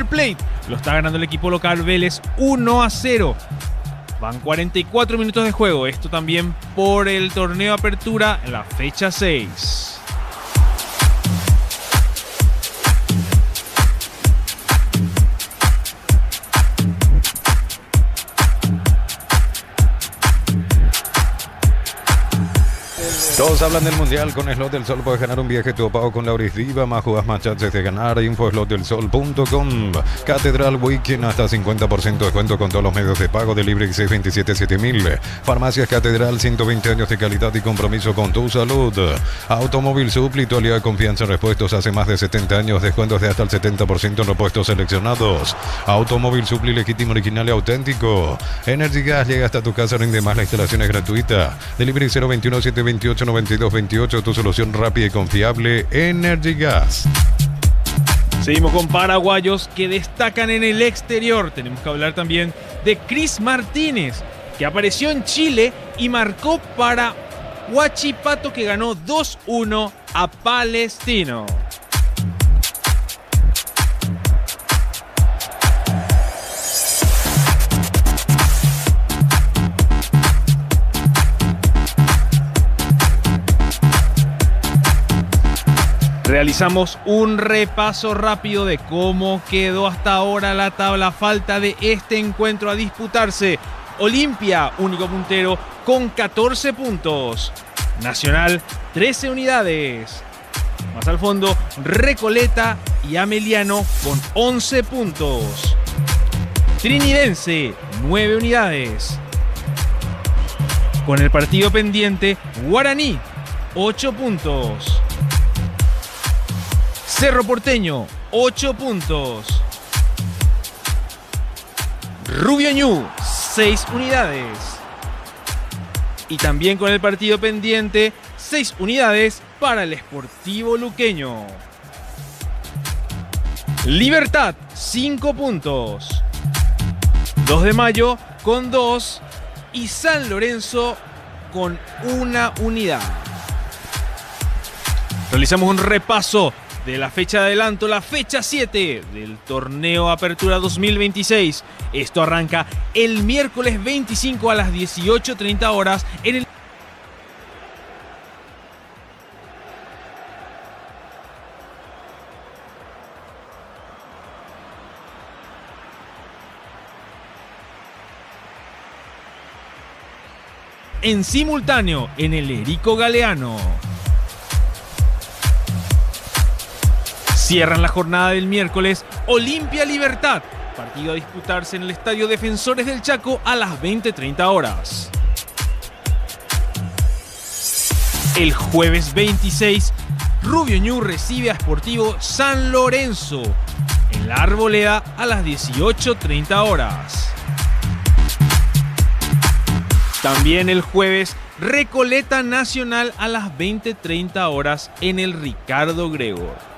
River Plate lo está ganando el equipo local Vélez 1-0. Van 44 minutos de juego. Esto también por el torneo Apertura en la fecha 6. Todos hablan del Mundial. Con Slot del Sol puedes ganar un viaje tu pago con Lauris Viva. Más jugas, más chances de ganar. Info.slotdelsol.com. Catedral Weekend, hasta 50% de descuento con todos los medios de pago. Delivery 627-7000. Farmacias Catedral, 120 años de calidad y compromiso con tu salud. Automóvil Supli, tu aliado de confianza en repuestos. Hace más de 70 años, descuentos de hasta el 70% en repuestos seleccionados. Automóvil Supli, legítimo, original y auténtico. Energy Gas, llega hasta tu casa, rinde más, la instalación es gratuita. Delivery 021-728-9228, tu solución rápida y confiable. Energy Gas. Seguimos con paraguayos que destacan en el exterior. Tenemos que hablar también de Cris Martínez, que apareció en Chile y marcó para Huachipato, que ganó 2-1 a Palestino. Realizamos un repaso rápido de cómo quedó hasta ahora la tabla. Falta de este encuentro a disputarse. Olimpia, único puntero, con 14 puntos. Nacional, 13 unidades. Más al fondo, Recoleta y Ameliano con 11 puntos. Trinidense, 9 unidades. Con el partido pendiente, Guaraní, 8 puntos. Cerro Porteño, 8 puntos. Rubio Ñu, 6 unidades. Y también con el partido pendiente, 6 unidades para el Sportivo Luqueño. Libertad, 5 puntos. 2 de Mayo con 2 y San Lorenzo con 1 unidad. Realizamos un repaso de la fecha de adelanto, la fecha 7 del torneo Apertura 2026. Esto arranca el miércoles 25 a las 18:30 horas en el en simultáneo en el Erico Galeano. Cierran la jornada del miércoles Olimpia Libertad, partido a disputarse en el Estadio Defensores del Chaco a las 20:30 horas. El jueves 26, Rubio Ñu recibe a Sportivo San Lorenzo en la Arboleda a las 18:30 horas. También el jueves, Recoleta Nacional a las 20:30 horas en el Ricardo Gregor.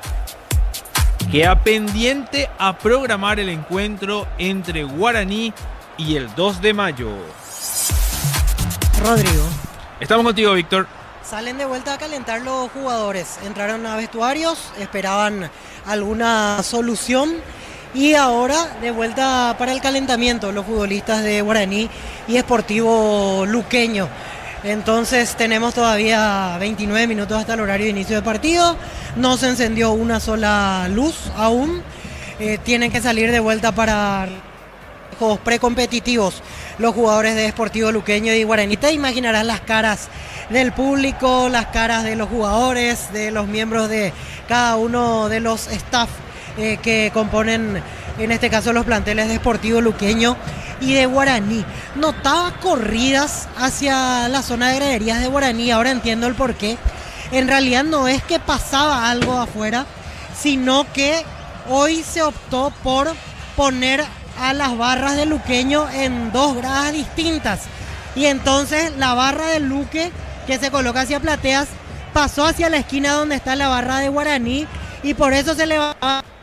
Queda pendiente a programar el encuentro entre Guaraní y el 2 de Mayo. Rodrigo. Estamos contigo, Víctor. Salen de vuelta a calentar los jugadores. Entraron a vestuarios, esperaban alguna solución y ahora de vuelta para el calentamiento los futbolistas de Guaraní y Sportivo Luqueño. Entonces tenemos todavía 29 minutos hasta el horario de inicio de partido. No se encendió una sola luz aún. Tienen que salir de vuelta para juegos precompetitivos los jugadores de Sportivo Luqueño y Guaraní. Te imaginarás las caras del público, las caras de los jugadores, de los miembros de cada uno de los staff que componen, en este caso, los planteles de Sportivo Luqueño y de Guaraní. Notaba corridas hacia la zona de graderías de Guaraní, ahora entiendo el porqué. En realidad no es que pasaba algo afuera, sino que hoy se optó por poner a las barras de Luqueño en 2 gradas distintas. Y entonces la barra de Luque, que se coloca hacia Plateas, pasó hacia la esquina donde está la barra de Guaraní, y por eso se le va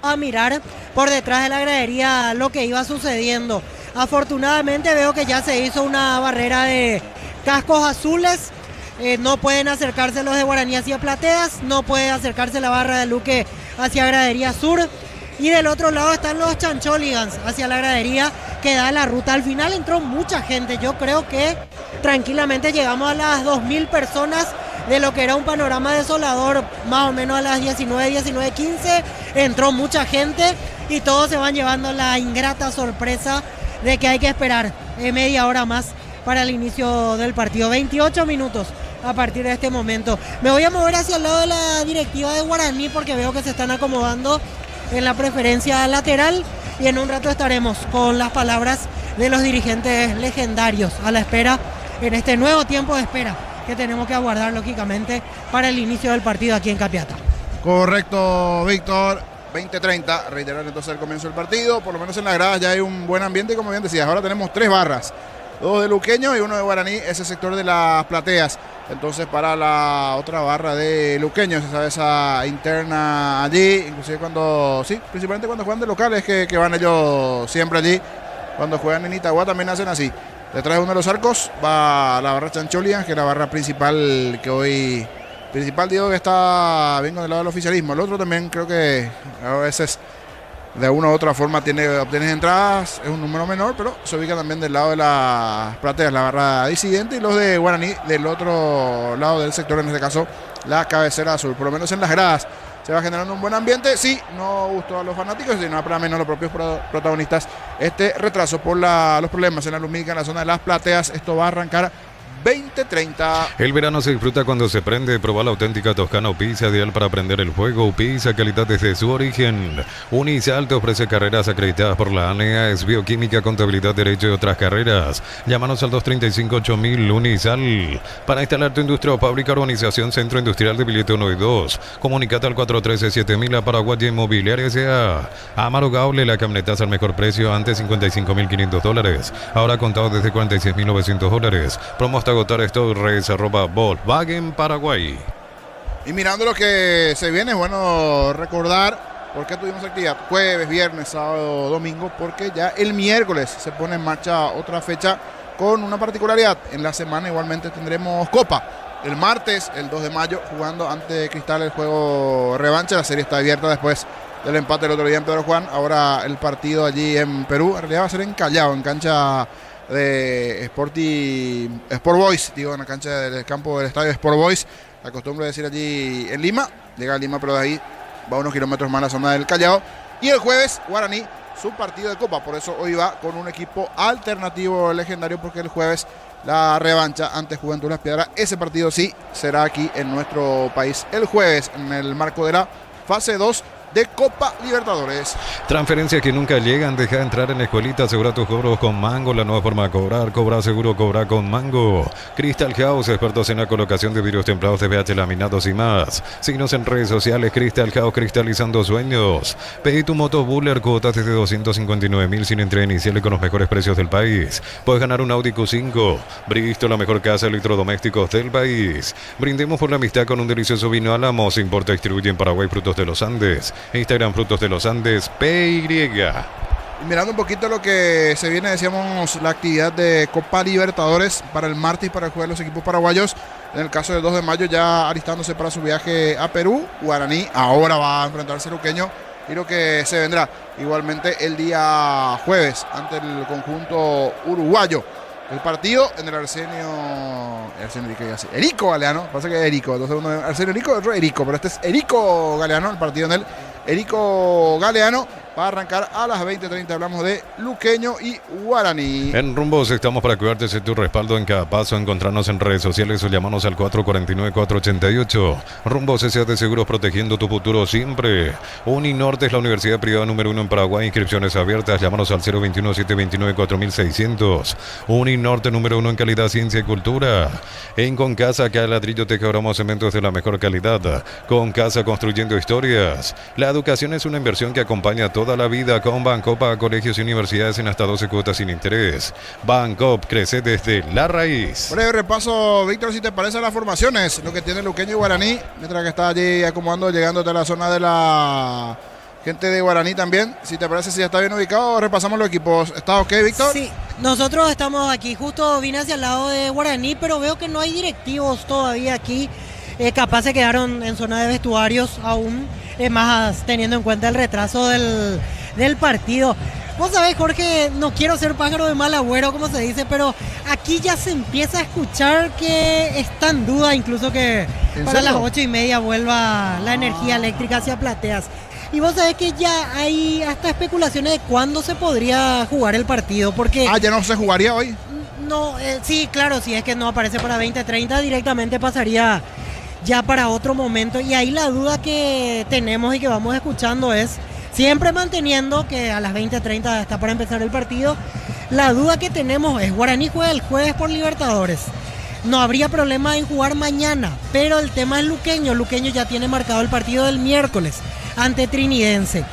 a mirar por detrás de la gradería lo que iba sucediendo. Afortunadamente veo que ya se hizo una barrera de cascos azules. No pueden acercarse los de Guaraní hacia Plateas, no puede acercarse la barra de Luque hacia Gradería Sur. Y del otro lado están los Chancholigans hacia la gradería que da la ruta. Al final entró mucha gente. Yo creo que tranquilamente llegamos a las 2.000 personas de lo que era un panorama desolador. Más o menos a las 19:15 entró mucha gente y todos se van llevando la ingrata sorpresa de que hay que esperar media hora más para el inicio del partido. 28 minutos a partir de este momento. Me voy a mover hacia el lado de la directiva de Guaraní porque veo que se están acomodando en la preferencia lateral y en un rato estaremos con las palabras de los dirigentes legendarios a la espera en este nuevo tiempo de espera que tenemos que aguardar lógicamente para el inicio del partido aquí en Capiatá. Correcto, Víctor. 20:30, reiterar entonces el comienzo del partido. Por lo menos en las gradas ya hay un buen ambiente y como bien decías, ahora tenemos 3 barras. 2 de Luqueño y 1 de Guaraní, ese sector de las plateas. Entonces para la otra barra de Luqueño, se sabe esa interna allí, inclusive cuando, sí, principalmente cuando juegan de locales que van ellos siempre allí. Cuando juegan en Itagua también hacen así. Detrás de uno de los arcos va la barra Chancholia, que es la barra principal que hoy, digo que está bien con el lado del oficialismo. El otro también creo que a veces de una u otra forma obtienes entradas, es un número menor, pero se ubica también del lado de las plateas, la barra disidente, y los de Guaraní del otro lado del sector, en este caso la cabecera azul. Por lo menos en las gradas se va generando un buen ambiente. Sí, no gustó a los fanáticos, sino para menos los propios protagonistas este retraso por los problemas en la lumínica en la zona de las plateas. Esto va a arrancar 20:30. El verano se disfruta cuando se prende. Probar la auténtica Toscana Upisa, ideal para aprender el juego. Upisa, calidad desde su origen. Unisal te ofrece carreras acreditadas por la ANEA, es bioquímica, contabilidad, derecho y otras carreras. Llámanos al 235-8000 Unisal. Para instalar tu industria o fábrica, urbanización Centro Industrial de Billete 1 y 2. Comunicate al 413-7000 a Paraguay Inmobiliaria S.A. Amaro Gaule, la camionetaza al mejor precio, antes $55.500. Ahora contado desde $46.900. Promo hasta agotar esto, @Volkswagen Paraguay. Y mirando lo que se viene, es bueno recordar por qué tuvimos actividad jueves, viernes, sábado, domingo, porque ya el miércoles se pone en marcha otra fecha con una particularidad. En la semana igualmente tendremos Copa. El martes, el 2 de mayo, jugando ante Cristal el juego revancha. La serie está abierta después del empate el otro día en Pedro Juan. Ahora el partido allí en Perú, en realidad va a ser en Callao, en cancha de Sport Boys, digo, en la cancha del campo del estadio Sport Boys. La costumbre de decir allí en Lima, llega a Lima, pero de ahí va unos kilómetros más a la zona del Callao. Y el jueves, Guaraní, su partido de Copa, por eso hoy va con un equipo alternativo legendario, porque el jueves la revancha ante Juventud Las Piedras, ese partido sí será aquí en nuestro país el jueves, en el marco de la fase 2 de Copa Libertadores. Transferencias que nunca llegan, deja de entrar en la escuelita, asegura tus cobros con Mango, la nueva forma de cobrar, cobra seguro, cobra con Mango. Crystal House, expertos en la colocación de vidrios templados de BH laminados y más. Síguenos en redes sociales, Crystal House, cristalizando sueños. Pedí tu moto Buller, cuotas desde 259.000 sin entrega inicial y con los mejores precios del país. Puedes ganar un Audi Q5. Bristol, la mejor casa de electrodomésticos del país. Brindemos por la amistad con un delicioso vino Álamos, importa y distribuye en Paraguay Frutos de los Andes. Instagram Frutos de los Andes, PY. Y mirando un poquito lo que se viene, decíamos, la actividad de Copa Libertadores para el martes y para el jueves los equipos paraguayos. En el caso del 2 de mayo ya alistándose para su viaje a Perú. Guaraní ahora va a enfrentarse a Luqueño y lo que se vendrá igualmente el día jueves ante el conjunto uruguayo. El partido en el Erico Galeano, pasa que es Erico, entonces uno es Arsenio Erico, otro Erico, pero este es Erico Galeano, el partido en el Erico Galeano. Va a arrancar a las 20:30. Hablamos de Luqueño y Guaraní. En Rumbos estamos para cuidarte de tu respaldo en cada paso. Encontrarnos en redes sociales o llamarnos al 449-488. Rumbos S.A. de Seguros, protegiendo tu futuro siempre. Uninorte es la universidad privada número 1 en Paraguay. Inscripciones abiertas. Llámanos al 021-729-4600. Uninorte número 1 en calidad, ciencia y cultura. En Concasa, acá ladrillo te cobramos cementos de la mejor calidad. Concasa, construyendo historias. La educación es una inversión que acompaña a toda la vida. Con Bancop a colegios y universidades en hasta 12 cuotas sin interés. Bancop, crece desde la raíz. Breve repaso, Víctor, si te parece las formaciones, lo que tiene Luqueño y Guaraní, mientras que está allí acomodando, llegando a la zona de la gente de Guaraní también. Si te parece, si ya está bien ubicado, repasamos los equipos. ¿Está ok, Víctor? Sí, nosotros estamos aquí, justo vine hacia el lado de Guaraní, pero veo que no hay directivos todavía aquí. Capaz se quedaron en zona de vestuarios aún. Es más, teniendo en cuenta el retraso del partido. Vos sabés, Jorge, no quiero ser pájaro de mal agüero, como se dice, pero aquí ya se empieza a escuchar que está en duda incluso que para las 8:30 vuelva la energía eléctrica hacia Plateas. Y vos sabés que ya hay hasta especulaciones de cuándo se podría jugar el partido, porque... ¿ya no se jugaría hoy? No, sí, claro, si es que no aparece para 20:30, directamente pasaría ya para otro momento. Y ahí la duda que tenemos y que vamos escuchando es, siempre manteniendo que a las 20:30 está para empezar el partido, la duda que tenemos es, Guaraní juega el jueves por Libertadores. No habría problema en jugar mañana, pero el tema es Luqueño. Luqueño ya tiene marcado el partido del miércoles ante Trinidense.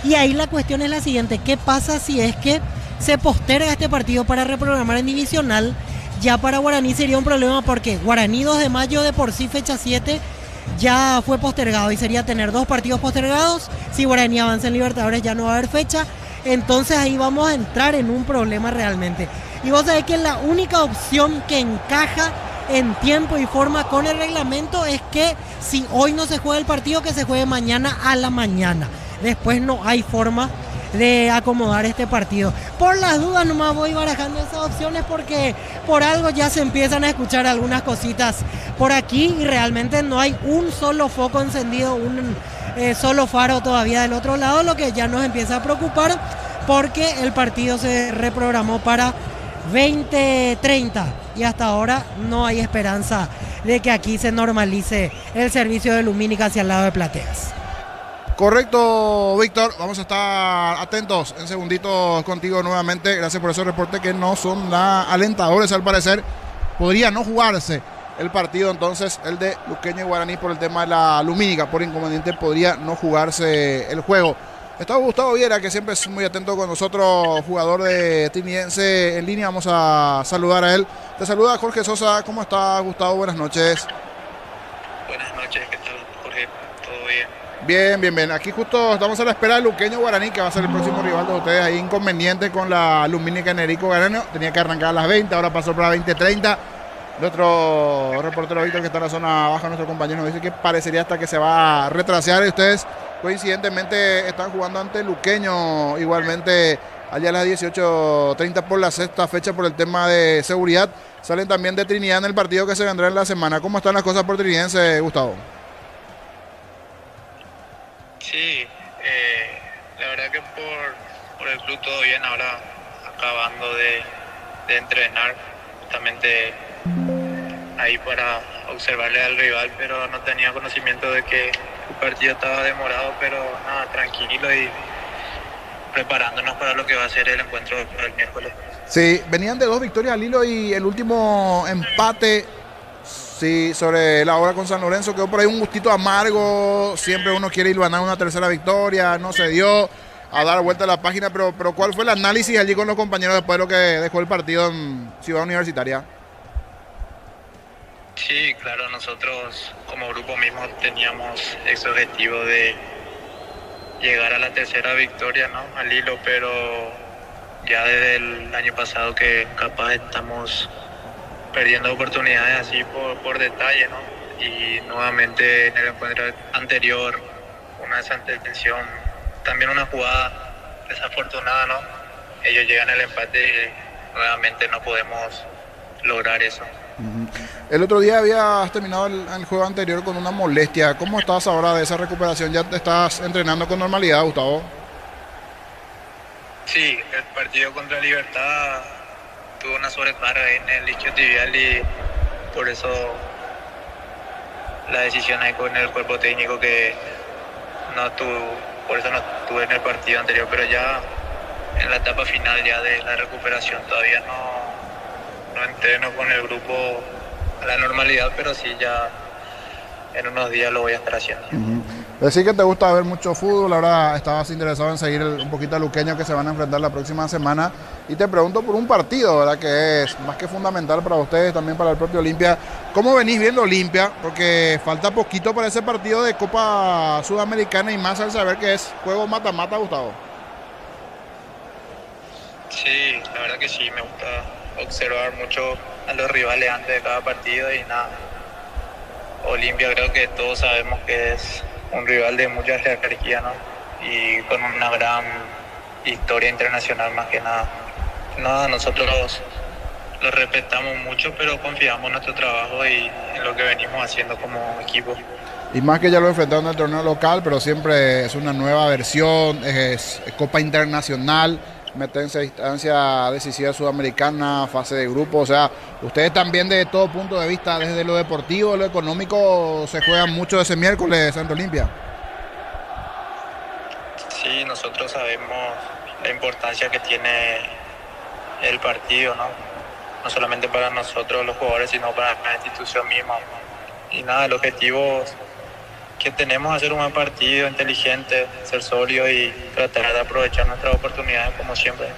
Y ahí la cuestión es la siguiente, ¿qué pasa si es que se posterga este partido para reprogramar en divisional? Ya para Guaraní sería un problema porque Guaraní 2 de mayo de por sí fecha 7 ya fue postergado y sería tener 2 partidos postergados. Si Guaraní avanza en Libertadores ya no va a haber fecha, entonces ahí vamos a entrar en un problema realmente. Y vos sabés que la única opción que encaja en tiempo y forma con el reglamento es que si hoy no se juega el partido, que se juegue mañana a la mañana. Después no hay forma de acomodar este partido. Por las dudas nomás voy barajando esas opciones porque por algo ya se empiezan a escuchar algunas cositas por aquí y realmente no hay un solo foco encendido, un solo faro todavía del otro lado, lo que ya nos empieza a preocupar porque el partido se reprogramó para 20:30 y hasta ahora no hay esperanza de que aquí se normalice el servicio de Lumínica hacia el lado de Plateas. Correcto, Víctor. Vamos a estar atentos en segunditos contigo nuevamente. Gracias por esos reportes que no son nada alentadores al parecer. Podría no jugarse el partido entonces, el de Luqueño y Guaraní por el tema de la Lumínica. Por inconveniente podría no jugarse el juego. Está Gustavo Viera, que siempre es muy atento con nosotros, jugador de Trinidense en línea. Vamos a saludar a él. Te saluda Jorge Sosa. ¿Cómo está, Gustavo? Buenas noches. Buenas noches, ¿qué tal, Jorge? ¿Todo bien? Bien. Aquí justo estamos a la espera del Luqueño Guaraní, que va a ser el próximo rival de ustedes. Hay inconveniente con la Lumínica Enerico Garanio. Tenía que arrancar a las 20, ahora pasó para 20:30. Nuestro reportero Víctor, que está en la zona baja, nuestro compañero, nos dice que parecería hasta que se va a retrasear. Y ustedes, coincidentemente, están jugando ante Luqueño igualmente allá a las 18:30 por la sexta fecha por el tema de seguridad. Salen también de Trinidad en el partido que se vendrá en la semana. ¿Cómo están las cosas por Trinidense, Gustavo? Sí, la verdad que por el club todo bien, ahora acabando de entrenar justamente ahí para observarle al rival, pero no tenía conocimiento de que el partido estaba demorado, pero nada, tranquilo y preparándonos para lo que va a ser el encuentro del miércoles. Sí, venían de 2 victorias al hilo y el último empate, sí, sobre la hora con San Lorenzo, quedó por ahí un gustito amargo. Siempre uno quiere hilvanar una tercera victoria, no se dio, a dar vuelta a la página, pero ¿cuál fue el análisis allí con los compañeros después de lo que dejó el partido en Ciudad Universitaria? Sí, claro, nosotros como grupo mismo teníamos ese objetivo de llegar a la tercera victoria, ¿no?, al hilo, pero ya desde el año pasado que capaz estamos perdiendo oportunidades así por detalle, ¿no? Y nuevamente en el encuentro anterior, una desatención, también una jugada desafortunada, ¿no? Ellos llegan al empate y nuevamente no podemos lograr eso. El otro día habías terminado el juego anterior con una molestia. ¿Cómo estás ahora de esa recuperación? ¿Ya te estás entrenando con normalidad, Gustavo? Sí, el partido contra Libertad tuvo una sobrecarga en el isquiotibial y por eso la decisión ahí con el cuerpo técnico que por eso no estuve en el partido anterior, pero ya en la etapa final ya de la recuperación todavía no entreno con el grupo a la normalidad, pero sí ya en unos días lo voy a estar haciendo. Decir que te gusta ver mucho fútbol, ahora estabas interesado en seguir un poquito a Luqueño, que se van a enfrentar la próxima semana, y te pregunto por un partido, ¿verdad?, que es más que fundamental para ustedes, también para el propio Olimpia. ¿Cómo venís viendo Olimpia? Porque falta poquito para ese partido de Copa Sudamericana y más al saber que es juego mata-mata, Gustavo. Sí, la verdad que sí, me gusta observar mucho a los rivales antes de cada partido y nada. Olimpia creo que todos sabemos que es un rival de mucha jerarquía, ¿no? Y con una gran historia internacional más que nada. Nada, nosotros lo respetamos mucho, pero confiamos en nuestro trabajo y en lo que venimos haciendo como equipo. Y más que ya lo enfrentaron en el torneo local, pero siempre es una nueva versión, es Copa Internacional, meterse a instancia decisiva sudamericana, fase de grupo. O sea, ustedes también de todo punto de vista, desde lo deportivo, lo económico, se juegan mucho ese miércoles Santa Olimpia. Sí, nosotros sabemos la importancia que tiene el partido, ¿no? No solamente para nosotros los jugadores, sino para la institución misma. Y nada, el objetivo que tenemos es hacer un buen partido, inteligente, ser sólido y tratar de aprovechar nuestras oportunidades como siempre.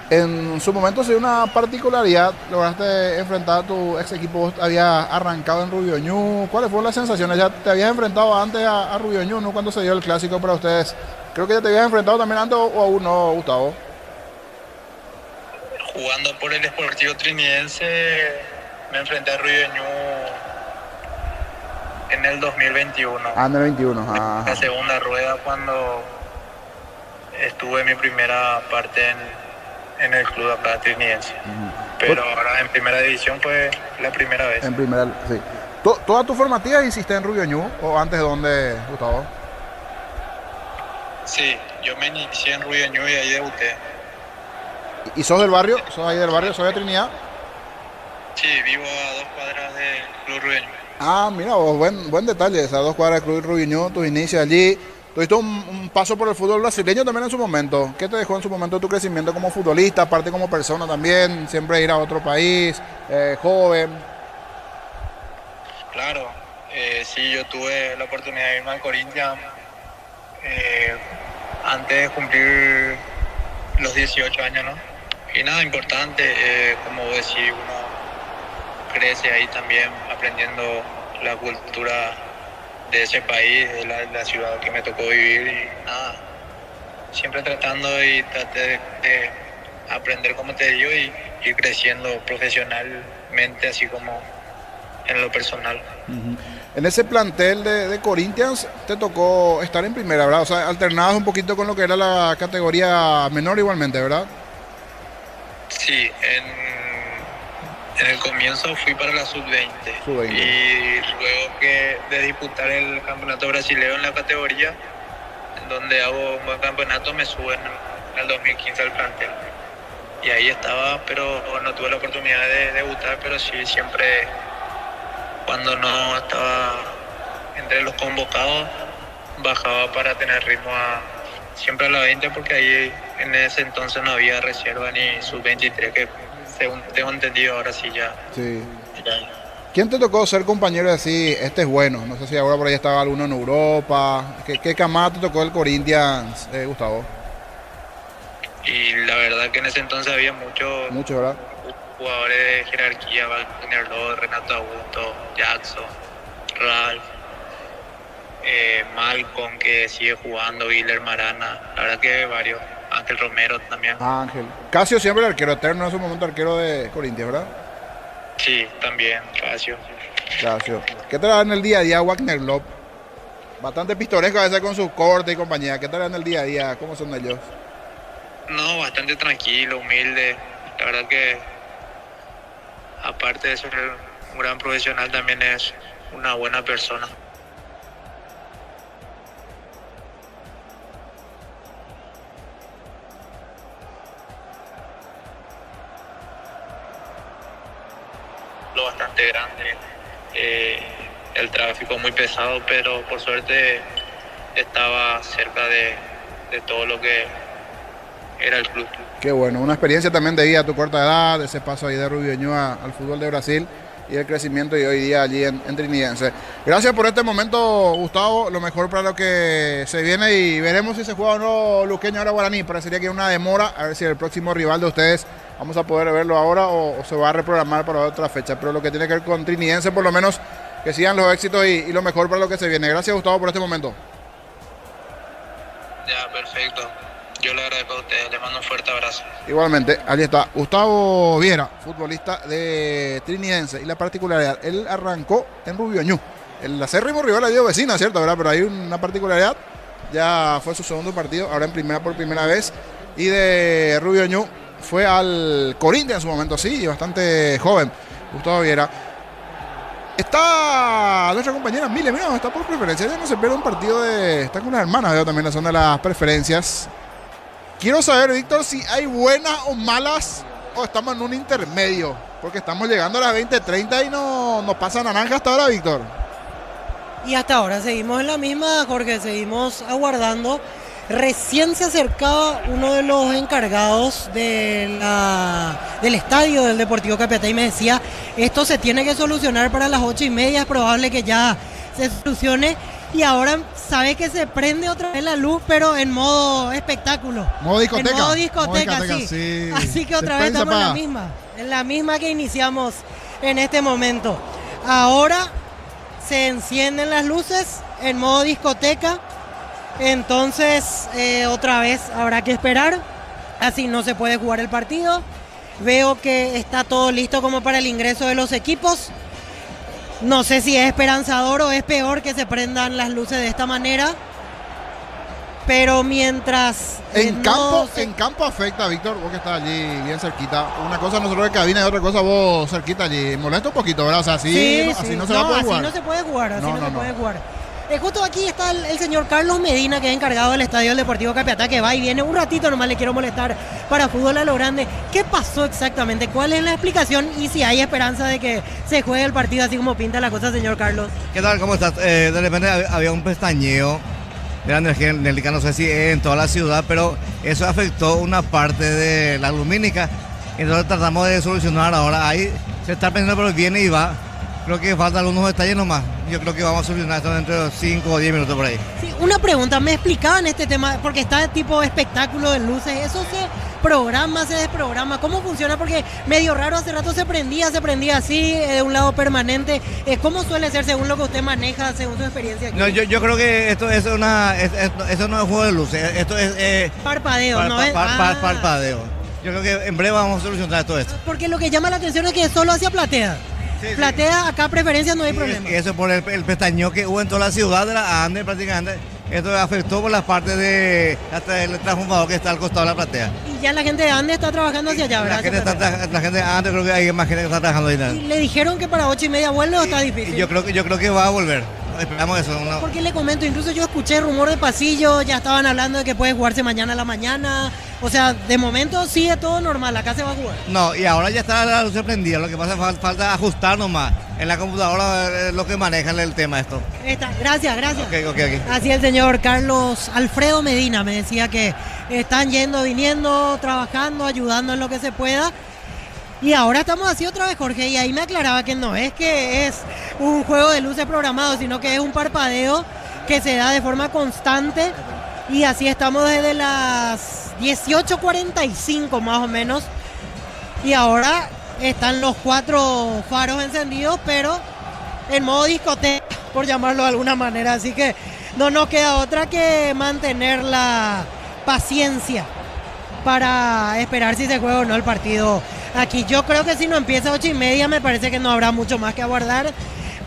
En su momento sí una particularidad, lograste enfrentar a tu ex equipo, vos habías arrancado en Rubio Ñu. ¿Cuáles fueron las sensaciones? Ya te habías enfrentado antes a Rubio Ñu, ¿no? Cuando se dio el clásico para ustedes. Creo que ya te habías enfrentado también antes o aún no, Gustavo. Jugando por el Sportivo Trinidense, me enfrenté a Rubio Ñu en el 2021. En el 21, ajá. La segunda rueda cuando estuve en mi primera parte en el club acá trinidense. Pero ahora en primera división fue la primera vez. En primera, sí. ¿Toda tu formativa hiciste en Rubio Ñu o antes de dónde, Gustavo? Sí, yo me inicié en Rubio Ñu y ahí debuté. ¿Y sos del barrio? ¿Sos ahí del barrio? ¿Sos de Trinidad? Sí, vivo a 2 cuadras del club Rubio Ñu. Ah, mira, vos, buen detalle, esas 2 cuadras del club Rubio Ñu, tus inicios allí. Tuviste un paso por el fútbol brasileño también en su momento. ¿Qué te dejó en su momento tu crecimiento como futbolista, aparte como persona también? Siempre ir a otro país, joven. Claro, sí, yo tuve la oportunidad de irme al Corinthians antes de cumplir los 18 años, ¿no? Y nada, importante, como decir, uno crece ahí también aprendiendo la cultura de ese país, de la ciudad que me tocó vivir y nada, siempre tratando y traté de aprender, como te digo, y ir creciendo profesionalmente, así como en lo personal. En ese plantel de Corinthians te tocó estar en primera, ¿verdad? O sea, alternabas un poquito con lo que era la categoría menor igualmente, ¿verdad? Sí, en el comienzo fui para la sub-20 y luego de disputar el campeonato brasileño en la categoría, en donde hago un buen campeonato, me suben en el 2015 al plantel. Y ahí estaba, pero no tuve la oportunidad de debutar, pero sí siempre cuando no estaba entre los convocados bajaba para tener ritmo siempre a la 20, porque ahí en ese entonces no había reserva ni sub-23, que según tengo entendido ahora sí ya. Sí. ¿Quién te tocó ser compañero de así? Este es bueno. No sé si ahora por ahí estaba alguno en Europa. ¿Qué camada te tocó el Corinthians, Gustavo? Y la verdad que en ese entonces había muchos ¿verdad? Jugadores de jerarquía, Wagner Love, Renato Augusto, Jackson, Ralph, Malcolm, que sigue jugando, Willer Marana, la verdad que varios. Ángel Romero también. Ángel. Casio siempre el arquero eterno, en su momento arquero de Corinthians, ¿verdad? Sí, también, Casio. ¿Qué tal en el día a día Wagner Love? Bastante pistoresco a veces con sus cortes y compañía. ¿Qué tal en el día a día? ¿Cómo son ellos? No, bastante tranquilo, humilde. La verdad que aparte de ser un gran profesional, también es una buena persona. Bastante grande, el tráfico muy pesado, pero por suerte estaba cerca de todo lo que era el club. Qué bueno, una experiencia también de vida a tu corta edad, ese paso ahí de Rubio Ñu al fútbol de Brasil y el crecimiento y hoy día allí en Trinidense. Gracias por este momento, Gustavo, lo mejor para lo que se viene y veremos si se juega o no Luqueño ahora Guaraní. Parecería que hay una demora, a ver si el próximo rival de ustedes vamos a poder verlo ahora o se va a reprogramar para otra fecha, pero lo que tiene que ver con Trinidense, por lo menos que sigan los éxitos y lo mejor para lo que se viene. Gracias, Gustavo, por este momento. Ya, perfecto. Yo le agradezco a ustedes, les mando un fuerte abrazo. Igualmente, allí está Gustavo Viera, futbolista de Trinidense, y la particularidad, él arrancó en Rubio Ñu el acérrimo rival ha sido Vecino, ¿cierto? ¿Verdad? Pero hay una particularidad. Ya fue su segundo partido, ahora en primera por primera vez. Y de Rubio Ñu fue al Corinthians en su momento, sí, bastante joven. Gustavo Viera. Está nuestra compañera Mile, mira, está por preferencia. Ella no se pierde un partido de. Está con las hermanas, veo también la zona de las preferencias. Quiero saber, Víctor, si hay buenas o malas o estamos en un intermedio. Porque estamos llegando a las 20:30 y no pasa naranja hasta ahora, Víctor. Y hasta ahora seguimos en la misma, Jorge, seguimos aguardando. Recién se acercaba uno de los encargados del estadio del Deportivo Capiatá y me decía, esto se tiene que solucionar para las 8:30, es probable que ya se solucione. Y ahora sabe que se prende otra vez la luz, pero en modo espectáculo. Modo discoteca. En modo discoteca, sí. Sí. Así que otra vez estamos en la misma que iniciamos en este momento. Ahora se encienden las luces en modo discoteca. Entonces, otra vez habrá que esperar. Así no se puede jugar el partido. Veo que está todo listo como para el ingreso de los equipos. No sé si es esperanzador o es peor que se prendan las luces de esta manera. Pero mientras... En campo afecta, Víctor, vos que estás allí bien cerquita. Una cosa nosotros de cabina y otra cosa vos cerquita allí. Molesta un poquito, ¿verdad? O sea, así no se va a poder jugar. Así no se puede jugar, así no se puede jugar. Justo aquí está el señor Carlos Medina, que es encargado del Estadio del Deportivo Capiatá, que va y viene un ratito, nomás le quiero molestar para Fútbol a lo Grande. ¿Qué pasó exactamente? ¿Cuál es la explicación? Y si hay esperanza de que se juegue el partido así como pinta la cosa, señor Carlos. ¿Qué tal? ¿Cómo estás? De repente había un pestañeo de la energía eléctrica, no sé si en toda la ciudad, pero eso afectó una parte de la lumínica. Entonces tratamos de solucionar ahora. Ahí se está pensando, pero viene y va. Creo que faltan algunos detalles nomás. Yo creo que vamos a solucionar esto dentro de 5 o 10 minutos por ahí. Sí, una pregunta, me explicaban este tema, porque está tipo espectáculo de luces, ¿eso se programa, se desprograma? ¿Cómo funciona? Porque medio raro, hace rato se prendía así, de un lado permanente. ¿Cómo suele ser según lo que usted maneja, según su experiencia aquí? No, yo creo que esto es eso no es juego de luces, esto es... parpadeo, ¿no? Parpadeo. Yo creo que en breve vamos a solucionar todo esto. Porque lo que llama la atención es que solo hacia platea. Sí, platea, acá preferencia no hay problema. Eso por el pestañeo que hubo en toda la ciudad de la Ande prácticamente. Esto afectó por la parte de hasta el transformador que está al costado de la platea. Y ya la gente de Ande está trabajando hacia allá, ¿verdad? La gente de Ande, creo que hay más gente que está trabajando ahí. ¿Y le dijeron que para 8:30 vuelve o está difícil? Yo creo que va a volver. Esperamos eso. ¿No? Porque le comento, incluso yo escuché rumor de pasillo, ya estaban hablando de que puede jugarse mañana a la mañana. O sea, de momento sigue todo normal, acá se va a jugar. No, y ahora ya está la luz prendida, lo que pasa es falta ajustar nomás. En la computadora lo que manejan el tema esto. Gracias. Okay. Así el señor Carlos Alfredo Medina me decía que están yendo, viniendo, trabajando, ayudando en lo que se pueda. Y ahora estamos así otra vez, Jorge, y ahí me aclaraba que no es que es un juego de luces programado, sino que es un parpadeo que se da de forma constante. Y así estamos desde las 18:45 más o menos. Y ahora están los 4 faros encendidos, pero en modo discoteca, por llamarlo de alguna manera. Así que no nos queda otra que mantener la paciencia para esperar si se juega o no el partido aquí. Yo creo que si no empieza a 8:30, me parece que no habrá mucho más que aguardar.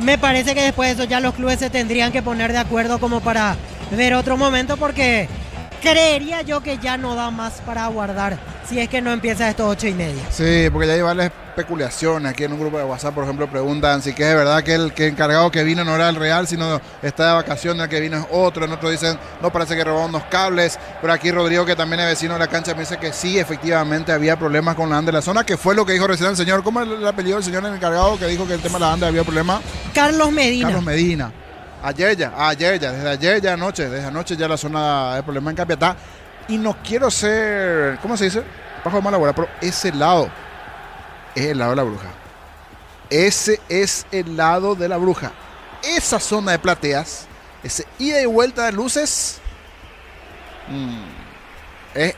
Me parece que después de eso ya los clubes se tendrían que poner de acuerdo como para ver otro momento, porque creería yo que ya no da más para aguardar si es que no empieza a estos 8:30. Sí, porque ya hay varias especulaciones. Aquí en un grupo de WhatsApp, por ejemplo, preguntan si que es verdad que el encargado que vino no era el real, sino está de vacaciones, el que vino es otro. En otro dicen, no, parece que robaron unos cables. Pero aquí Rodrigo, que también es vecino de la cancha, me dice que sí, efectivamente había problemas con la ANDE de la zona, que fue lo que dijo recién el señor. ¿Cómo es el apellido del señor encargado que dijo que el tema de la ANDE había problemas? Carlos Medina. Desde ayer ya anoche, desde anoche ya la zona de problema en Capiatá. Y no quiero ser, ¿cómo se dice? Bajo de mala bola, pero ese lado es el lado de la bruja. Ese es el lado de la bruja. Esa zona de plateas, ese ida y vuelta de luces,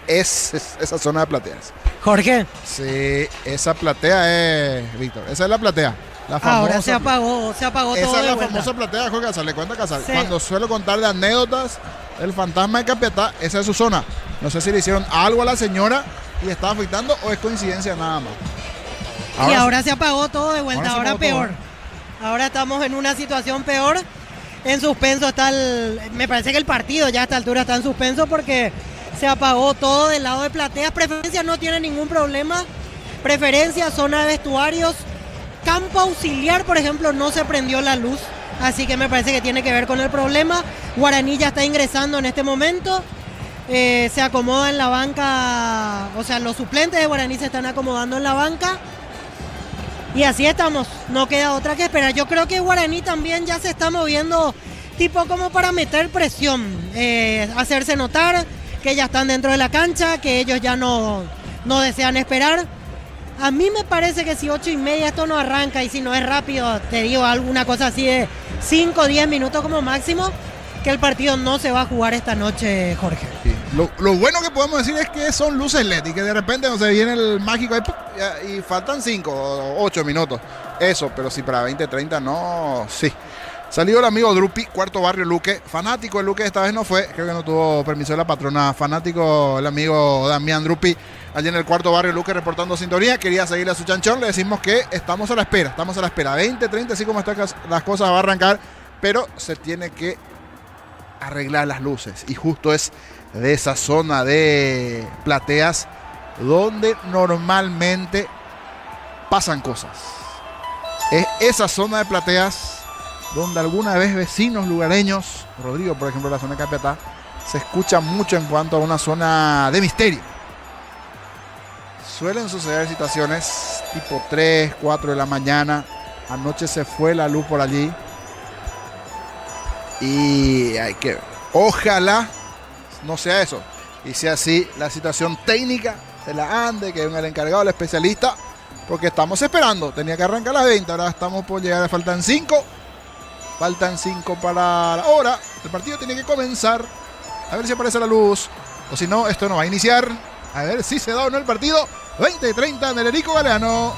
es esa zona de plateas. Jorge. Sí, esa platea es, Víctor, esa es la platea. Ahora se apagó todo. Esa es la famosa platea, Jorge Casal. Le cuenta Casal. Sí. Cuando suelo contarle anécdotas del fantasma de Capiatá, esa es su zona. No sé si le hicieron algo a la señora y estaba afectando o es coincidencia nada más. Ahora se apagó todo de vuelta, ahora peor. Ahora estamos en una situación peor. En suspenso está me parece que el partido ya a esta altura está en suspenso porque se apagó todo del lado de Plateas. Preferencia no tiene ningún problema. Preferencia, zona de vestuarios. Campo auxiliar, por ejemplo, no se prendió la luz. Así que me parece que tiene que ver con el problema. Guaraní ya está ingresando en este momento. Se acomoda en la banca, o sea, los suplentes de Guaraní se están acomodando en la banca. Y así estamos, no queda otra que esperar. Yo creo que Guaraní también ya se está moviendo tipo como para meter presión, hacerse notar que ya están dentro de la cancha, que ellos ya no desean esperar. A mí me parece que si 8:30 esto no arranca y si no es rápido, te digo alguna cosa así de 5 o 10 minutos como máximo, que el partido no se va a jugar esta noche, Jorge. Sí. Lo bueno que podemos decir es que son luces LED y que de repente no se viene el mágico ahí, y faltan 5 o 8 minutos. Eso, pero si para 20-30 no, sí. Salió el amigo Drupi, cuarto barrio Luque. Fanático el Luque esta vez no fue, creo que no tuvo permiso de la patrona. Fanático el amigo Damián Drupi, allí en el cuarto barrio Luque reportando sintonía. Quería seguirle a su chanchón, le decimos que estamos a la espera. 20-30, así como están las cosas va a arrancar, pero se tiene que arreglar las luces. Y justo es de esa zona de Plateas donde normalmente pasan cosas. Es esa zona de Plateas donde alguna vez vecinos lugareños, Rodrigo por ejemplo, la zona de Capiatá, se escucha mucho en cuanto a una zona de misterio. Suelen suceder situaciones tipo 3, 4 de la mañana. Anoche se fue la luz por allí. Y hay que ver. Ojalá no sea eso. Y sea así la situación técnica de la ANDE, que es el encargado, el especialista. Porque estamos esperando. Tenía que arrancar a las 20. Ahora estamos por llegar. Faltan 5. Faltan 5 para la hora. El partido tiene que comenzar. A ver si aparece la luz. O si no, esto no va a iniciar. A ver si se da o no el partido. 20-30 en el Erico Galeano.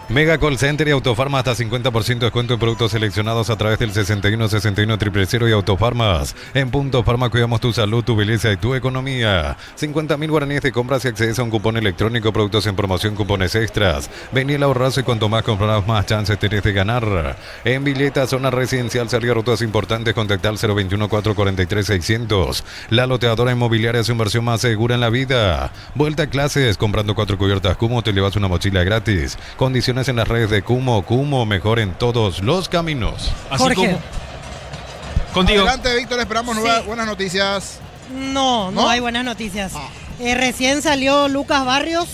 Mega Call Center y Autofarma hasta 50% descuento en productos seleccionados a través del 6161-000 y Autofarmas. En Punto Farma cuidamos tu salud, tu belleza y tu economía. 50.000 guaraníes de compras y accedes a un cupón electrónico, productos en promoción, cupones extras. Vení al ahorrazo y cuanto más comprarás, más chances tenés de ganar. En Villeta, zona residencial, salida a rutas importantes, contactar al 021-443-600. La loteadora inmobiliaria, su inversión más segura en la vida. Vuelta a clases, comprando 4 cubiertas Cumo, te llevas una mochila gratis. Condiciones en las redes de Cumo, mejor en todos los caminos. Así Jorge. como contigo. Adelante, Víctor, esperamos buenas noticias. No hay buenas noticias. Recién salió Lucas Barrios,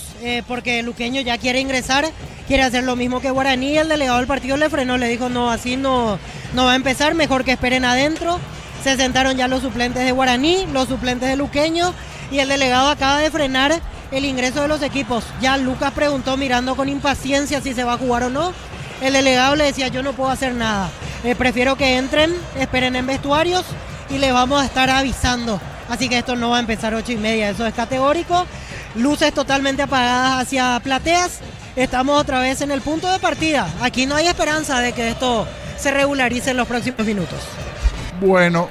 porque el luqueño ya quiere ingresar, quiere hacer lo mismo que Guaraní. El delegado del partido le frenó, le dijo no, así no va a empezar, mejor que esperen adentro. Se sentaron ya los suplentes de Guaraní, los suplentes de luqueño, y el delegado acaba de frenar el ingreso de los equipos. Ya Lucas preguntó mirando con impaciencia si se va a jugar o no. El delegado le decía yo no puedo hacer nada, prefiero que entren, esperen en vestuarios y les vamos a estar avisando. Así que esto no va a empezar 8:30, eso es categórico. Luces totalmente apagadas hacia Plateas. Estamos otra vez en el punto de partida. Aquí no hay esperanza de que esto se regularice en los próximos minutos. Bueno,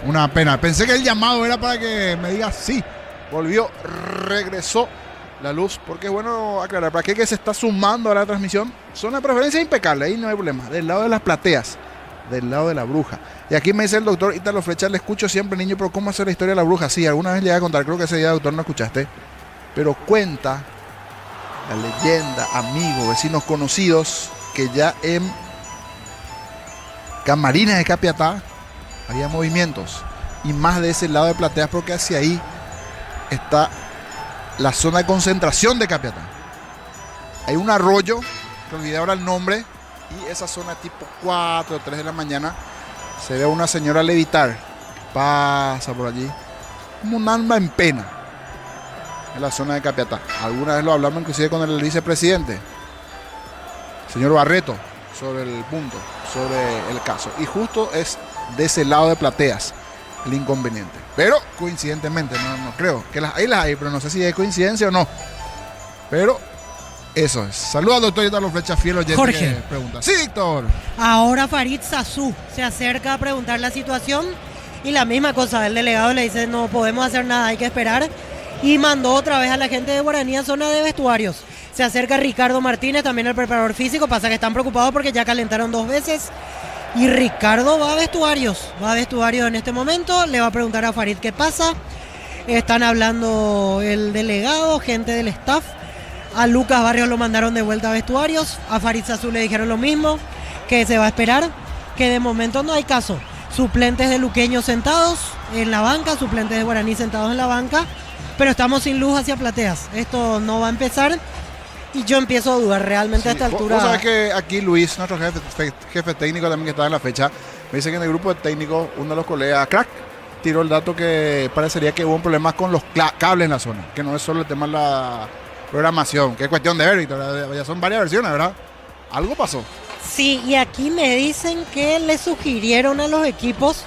una pena. Pensé que el llamado era para que me digas sí. Volvió, regresó la luz, porque es bueno aclarar, para qué que se está sumando a la transmisión, zona de preferencia impecable, ahí no hay problema, del lado de las Plateas, del lado de la bruja. Y aquí me dice el doctor Ítalo Flecha, le escucho siempre, niño, pero ¿cómo hacer la historia de la bruja? Sí, alguna vez le voy a contar, creo que ese día, doctor, no escuchaste, pero cuenta la leyenda, amigos, vecinos conocidos, que ya en Camarines de Capiatá había movimientos, y más de ese lado de Plateas, porque hacia ahí está la zona de concentración de Capiatá. Hay un arroyo, que olvidé ahora el nombre, y esa zona tipo 4 o 3 de la mañana se ve a una señora levitar, pasa por allí, como un alma en pena, en la zona de Capiatá. Alguna vez lo hablamos inclusive con el vicepresidente, señor Barreto, sobre el punto, sobre el caso. Y justo es de ese lado de Plateas el inconveniente. Pero coincidentemente, no creo que ahí las hay, pero no sé si es coincidencia o no. Pero eso es. Saludos al doctor Ítalo Flecha, fiel oyente. Jorge. Que pregunta. Sí, Víctor. Ahora Farid Sazú se acerca a preguntar la situación y la misma cosa, el delegado le dice no podemos hacer nada, hay que esperar, y mandó otra vez a la gente de Guaraní a zona de vestuarios. Se acerca Ricardo Martínez, también el preparador físico. Pasa que están preocupados porque ya calentaron 2 veces. Y Ricardo va a vestuarios en este momento. Le va a preguntar a Farid qué pasa. Están hablando el delegado, gente del staff. A Lucas Barrios lo mandaron de vuelta a vestuarios. A Farid Sasú le dijeron lo mismo, que se va a esperar, que de momento no hay caso. Suplentes de Luqueño sentados en la banca, suplentes de Guaraní sentados en la banca. Pero estamos sin luz hacia Plateas. Esto no va a empezar. Y yo empiezo a dudar realmente a esta altura. Vos sabés que aquí Luis, nuestro jefe técnico también que estaba en la fecha, me dice que en el grupo de técnicos, uno de los colegas, crack, tiró el dato que parecería que hubo un problema con los cables en la zona. Que no es solo el tema de la programación, que es cuestión de ver, Víctor. Ya son varias versiones, ¿verdad? Algo pasó. Sí, y aquí me dicen que le sugirieron a los equipos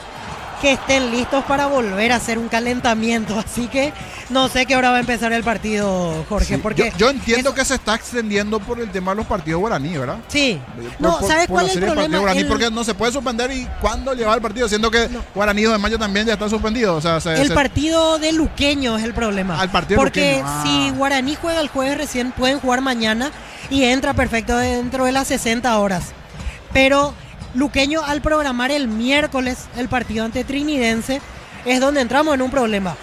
que estén listos para volver a hacer un calentamiento, así que no sé qué hora va a empezar el partido, Jorge, Sí, porque yo entiendo que se está extendiendo por el tema de los partidos guaraní, ¿verdad? sí, no, ¿sabes cuál es el problema? Guaraní, porque no se puede suspender y cuándo lleva el partido, siendo que Guaraní de Mayo también ya está suspendido. O sea, el partido de Luqueño es el problema. Al partido porque Luqueño. Si Guaraní juega el jueves recién, pueden jugar mañana y entra perfecto dentro de las 60 horas. Pero Luqueño, al programar el miércoles el partido ante Trinidense, es donde entramos en un problema.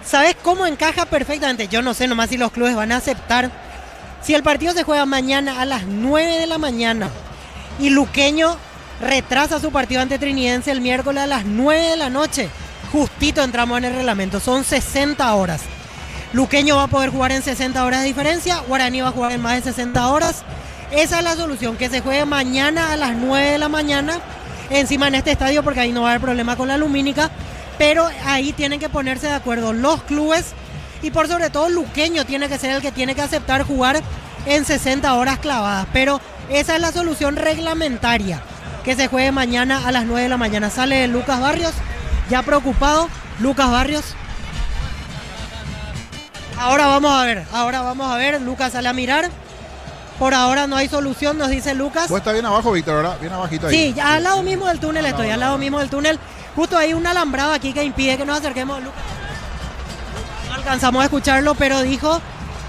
¿Sabes cómo encaja perfectamente? Yo no sé nomás si los clubes van a aceptar. Si el partido se juega mañana a las 9 de la mañana y Luqueño retrasa su partido ante Trinidense el miércoles a las 9 de la noche, justito entramos en el reglamento. Son 60 horas. Luqueño va a poder jugar en 60 horas de diferencia, Guaraní va a jugar en más de 60 horas. Esa es la solución, que se juegue mañana a las 9 de la mañana, encima en este estadio, porque ahí no va a haber problema con la lumínica, pero ahí tienen que ponerse de acuerdo los clubes y por sobre todo Luqueño tiene que ser el que tiene que aceptar jugar en 60 horas clavadas, pero esa es la solución reglamentaria, que se juegue mañana a las 9 de la mañana. Sale Lucas Barrios, ya preocupado, Lucas Barrios. Ahora vamos a ver, Lucas sale a mirar. Por ahora no hay solución, nos dice Lucas. Pues está bien abajo, Víctor, ¿verdad? Bien abajito ahí. Sí, ya al lado mismo del túnel estoy, al lado mismo del túnel. Justo hay un alambrado aquí que impide que nos acerquemos. Lucas, no alcanzamos a escucharlo, pero dijo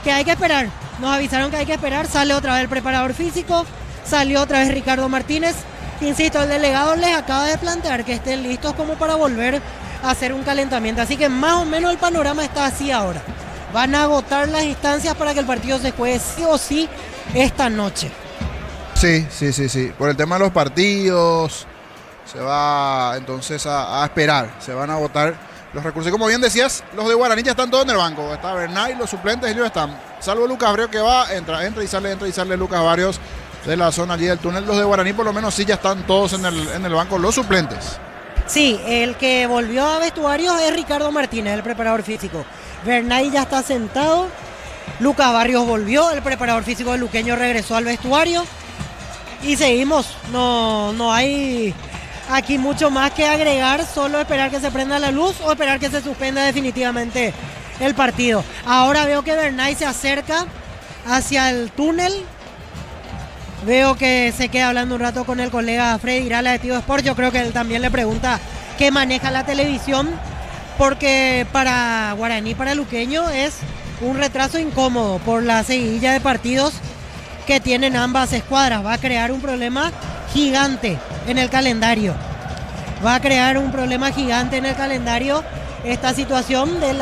que hay que esperar. Nos avisaron que hay que esperar. Sale otra vez el preparador físico, salió otra vez Ricardo Martínez. Insisto, el delegado les acaba de plantear que estén listos como para volver a hacer un calentamiento. Así que más o menos el panorama está así ahora. Van a agotar las instancias para que el partido se juegue sí o sí esta noche. Sí. Por el tema de los partidos, se va entonces a esperar. Se van a agotar los recursos. Y como bien decías, los de Guaraní ya están todos en el banco. Está Bernay, los suplentes, ellos están. Salvo Lucas Barrios que va, entra y sale Lucas Barrios de la zona allí del túnel. Los de Guaraní por lo menos sí ya están todos en el banco, los suplentes. Sí, el que volvió a vestuarios es Ricardo Martínez, el preparador físico. Bernay ya está sentado. Lucas Barrios volvió, el preparador físico de Luqueño regresó al vestuario. Y seguimos, no hay aquí mucho más que agregar, solo esperar que se prenda la luz o esperar que se suspenda definitivamente el partido. Ahora veo que Bernay se acerca hacia el túnel. Veo que se queda hablando un rato con el colega Freddy Irala de Tigo Sport. Yo creo que él también le pregunta qué maneja la televisión, porque para Guaraní, para Luqueño, es un retraso incómodo por la seguidilla de partidos que tienen ambas escuadras. Va a crear un problema gigante en el calendario. Esta situación de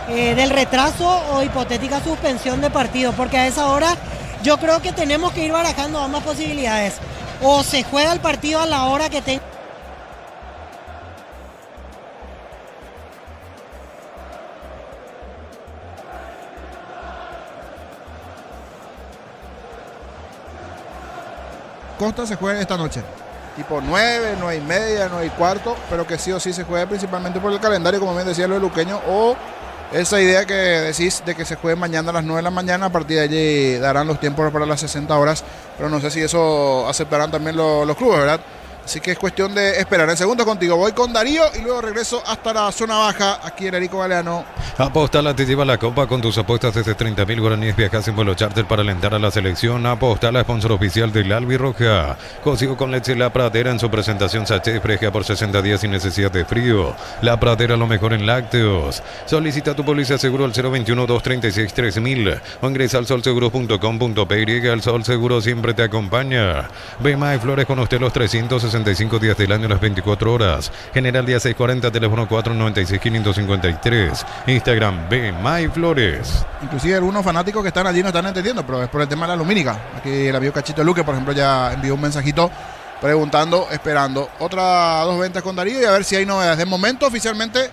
del retraso o hipotética suspensión de partido, porque a esa hora yo creo que tenemos que ir barajando ambas posibilidades. O se juega el partido a la hora que tenga. Costa se juega esta noche. Tipo 9, 9 y media, 9 y cuarto, pero que sí o sí se juegue principalmente por el calendario, como bien decía lo de Luqueño, o esa idea que decís de que se juegue mañana a las 9 de la mañana, a partir de allí darán los tiempos para las 60 horas, pero no sé si eso aceptarán también los clubes, ¿verdad? Así que es cuestión de esperar. En segundos contigo voy con Darío y luego regreso hasta la zona baja aquí en Erico Galeano. Apostala te lleva la copa con tus apuestas desde 30.000 guaraníes. Viajas en vuelo charter para alentar a la selección. Apostala, sponsor oficial del Albirroja. Cocido con leche La Pradera en su presentación sachet fresca por 60 días sin necesidad de frío. La Pradera, lo mejor en lácteos. Solicita tu póliza seguro al 021-236-3000 o ingresa al solseguro.com.py. El Sol Seguro siempre te acompaña. Bema y Flores con usted los 365 días del año, las 24 horas. General día 640, teléfono 496-553. Instagram Bema y Flores. Inclusive algunos fanáticos que están allí no están entendiendo, pero es por el tema de la lumínica. Aquí el amigo Cachito Luque, por ejemplo, ya envió un mensajito preguntando, esperando. Otras 2 ventas con Darío y a ver si hay novedades. De momento, oficialmente,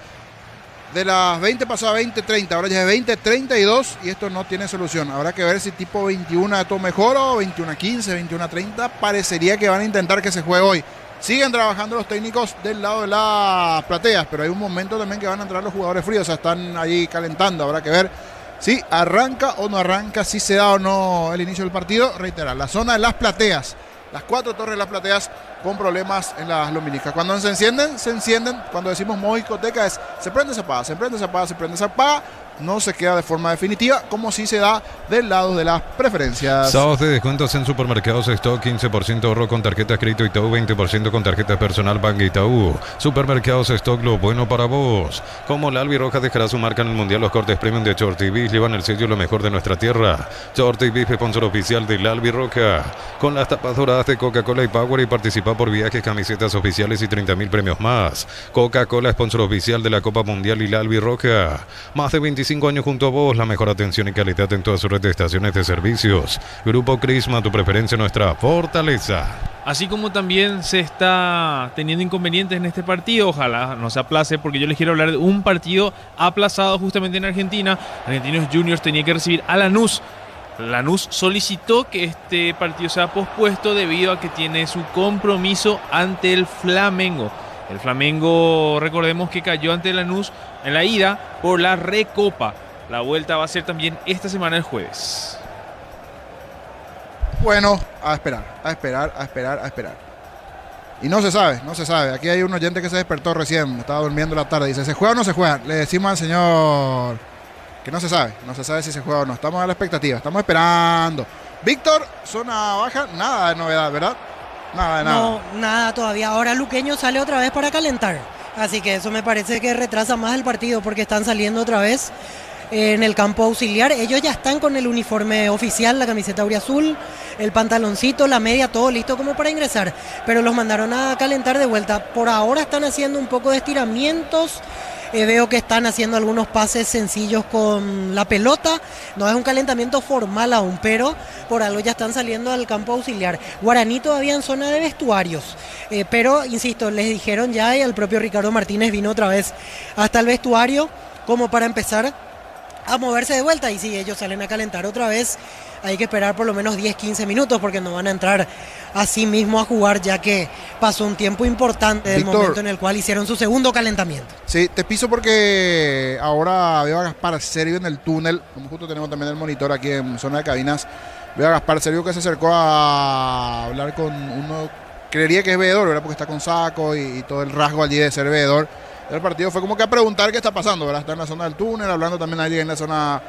de las 20 pasó a 20:30, ahora ya es 20:32 y esto no tiene solución. Habrá que ver si tipo 21 esto mejora o 21:15, 21:30. Parecería que van a intentar que se juegue hoy. Siguen trabajando los técnicos del lado de las plateas, pero hay un momento también que van a entrar los jugadores fríos, o sea, están ahí calentando. Habrá que ver si arranca o no arranca, si se da o no el inicio del partido. Reiterar, la zona de las plateas, las 4 torres de las plateas con problemas en las lumínicas. Cuando se encienden, se encienden. Cuando decimos modo discoteca es se prende, se apaga, se prende, se apaga, se prende, se apaga. No se queda de forma definitiva, como si se da del lado de las preferencias. Sábados de descuentos en supermercados Stock, 15% ahorro con tarjetas crédito Itaú, 20% con tarjetas personal Banco Itaú. Supermercados Stock, lo bueno para vos. Como la Albirroja dejará su marca en el Mundial, los cortes premium de Short y Beef llevan el sello lo mejor de nuestra tierra. Short y Beef, sponsor oficial de la Albirroja. Con las tapas doradas de Coca-Cola y Power y participa por viajes, camisetas oficiales y 30.000 premios más. Coca-Cola, sponsor oficial de la Copa Mundial y la Albirroja. Más de 25 años junto a vos, la mejor atención y calidad en toda su red de estaciones de servicios. Grupo Crisma, tu preferencia, nuestra fortaleza. Así como también se está teniendo inconvenientes en este partido, ojalá no se aplace, porque yo les quiero hablar de un partido aplazado justamente en Argentina. Argentinos Juniors tenía que recibir a Lanús. Lanús solicitó que este partido sea pospuesto debido a que tiene su compromiso ante el Flamengo. El Flamengo, recordemos que cayó ante Lanús en la ida por la Recopa. La vuelta va a ser también esta semana el jueves. Bueno, a esperar. Y no se sabe. Aquí hay un oyente que se despertó recién, estaba durmiendo la tarde. Dice, ¿se juega o no se juega? Le decimos al señor que no se sabe si se juega o no. Estamos a la expectativa, estamos esperando. Víctor, zona baja, nada de novedad, ¿verdad? Nada. No, nada todavía. Ahora Luqueño sale otra vez para calentar. Así que eso me parece que retrasa más el partido porque están saliendo otra vez en el campo auxiliar. Ellos ya están con el uniforme oficial, la camiseta auriazul, el pantaloncito, la media, todo listo como para ingresar. Pero los mandaron a calentar de vuelta. Por ahora están haciendo un poco de estiramientos. Veo que están haciendo algunos pases sencillos con la pelota. No es un calentamiento formal aún, pero por algo ya están saliendo al campo auxiliar. Guaraní todavía en zona de vestuarios. Pero, insisto, les dijeron ya y el propio Ricardo Martínez vino otra vez hasta el vestuario como para empezar a moverse de vuelta. Y si ellos salen a calentar otra vez, hay que esperar por lo menos 10-15 minutos porque no van a entrar así mismo a jugar, ya que pasó un tiempo importante del Víctor, momento en el cual hicieron su segundo calentamiento. Sí, te piso porque ahora veo a Gaspar Sergio en el túnel, como justo tenemos también el monitor aquí en zona de cabinas. Veo a Gaspar Sergio que se acercó a hablar con uno, creería que es veedor, ¿verdad? Porque está con saco y todo el rasgo allí de ser veedor. El partido fue como que a preguntar qué está pasando, ¿verdad? Está en la zona del túnel, hablando también allí en la zona.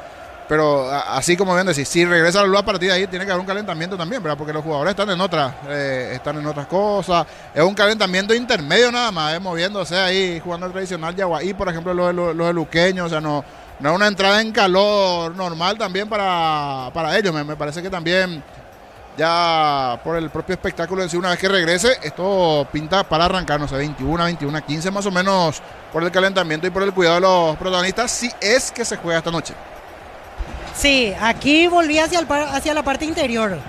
Pero así como bien decir, si regresa la luz a partir de ahí, tiene que haber un calentamiento también, ¿verdad? Porque los jugadores están en otras cosas. Es un calentamiento intermedio nada más, moviéndose ahí, jugando el tradicional Yaguaí, por ejemplo, los de Luqueño. O sea, no es una entrada en calor normal también para ellos. Me parece que también, ya por el propio espectáculo en sí, una vez que regrese, esto pinta para arrancar, no sé, 21-15 más o menos, por el calentamiento y por el cuidado de los protagonistas, si es que se juega esta noche. Sí, aquí volví hacia la parte interior.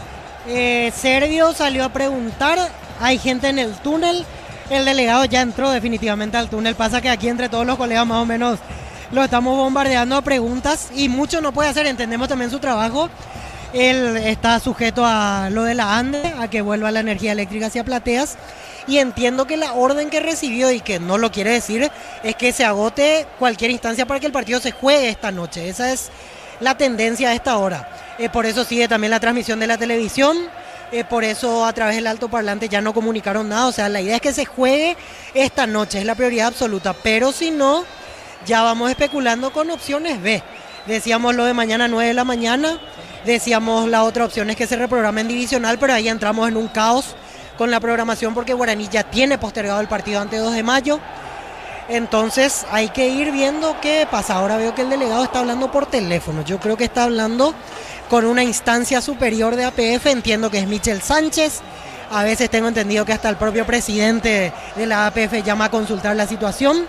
Servio salió a preguntar, hay gente en el túnel, el delegado ya entró definitivamente al túnel, pasa que aquí entre todos los colegas más o menos lo estamos bombardeando a preguntas y mucho no puede hacer, entendemos también su trabajo. Él está sujeto a lo de la ANDE, a que vuelva la energía eléctrica hacia Plateas, y entiendo que la orden que recibió, y que no lo quiere decir, es que se agote cualquier instancia para que el partido se juegue esta noche. Esa es la tendencia a esta hora. Por eso sigue también la transmisión de la televisión, Por eso a través del altoparlante ya no comunicaron nada. O sea, la idea es que se juegue esta noche, es la prioridad absoluta. Pero si no, ya vamos especulando con opciones B. Decíamos lo de mañana 9 de la mañana. Decíamos la otra opción es que se reprograme en divisional, pero ahí entramos en un caos con la programación porque Guaraní ya tiene postergado el partido antes de 2 de mayo. Entonces hay que ir viendo qué pasa. Ahora veo que el delegado está hablando por teléfono. Yo creo que está hablando con una instancia superior de APF. Entiendo que es Michel Sánchez. A veces tengo entendido que hasta el propio presidente de la APF llama a consultar la situación.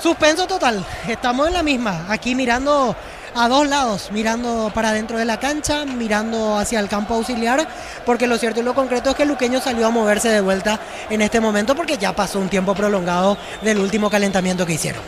Suspenso total. Estamos en la misma. Aquí mirando a dos lados, mirando para dentro de la cancha, mirando hacia el campo auxiliar, porque lo cierto y lo concreto es que el luqueño salió a moverse de vuelta en este momento porque ya pasó un tiempo prolongado del último calentamiento que hicieron.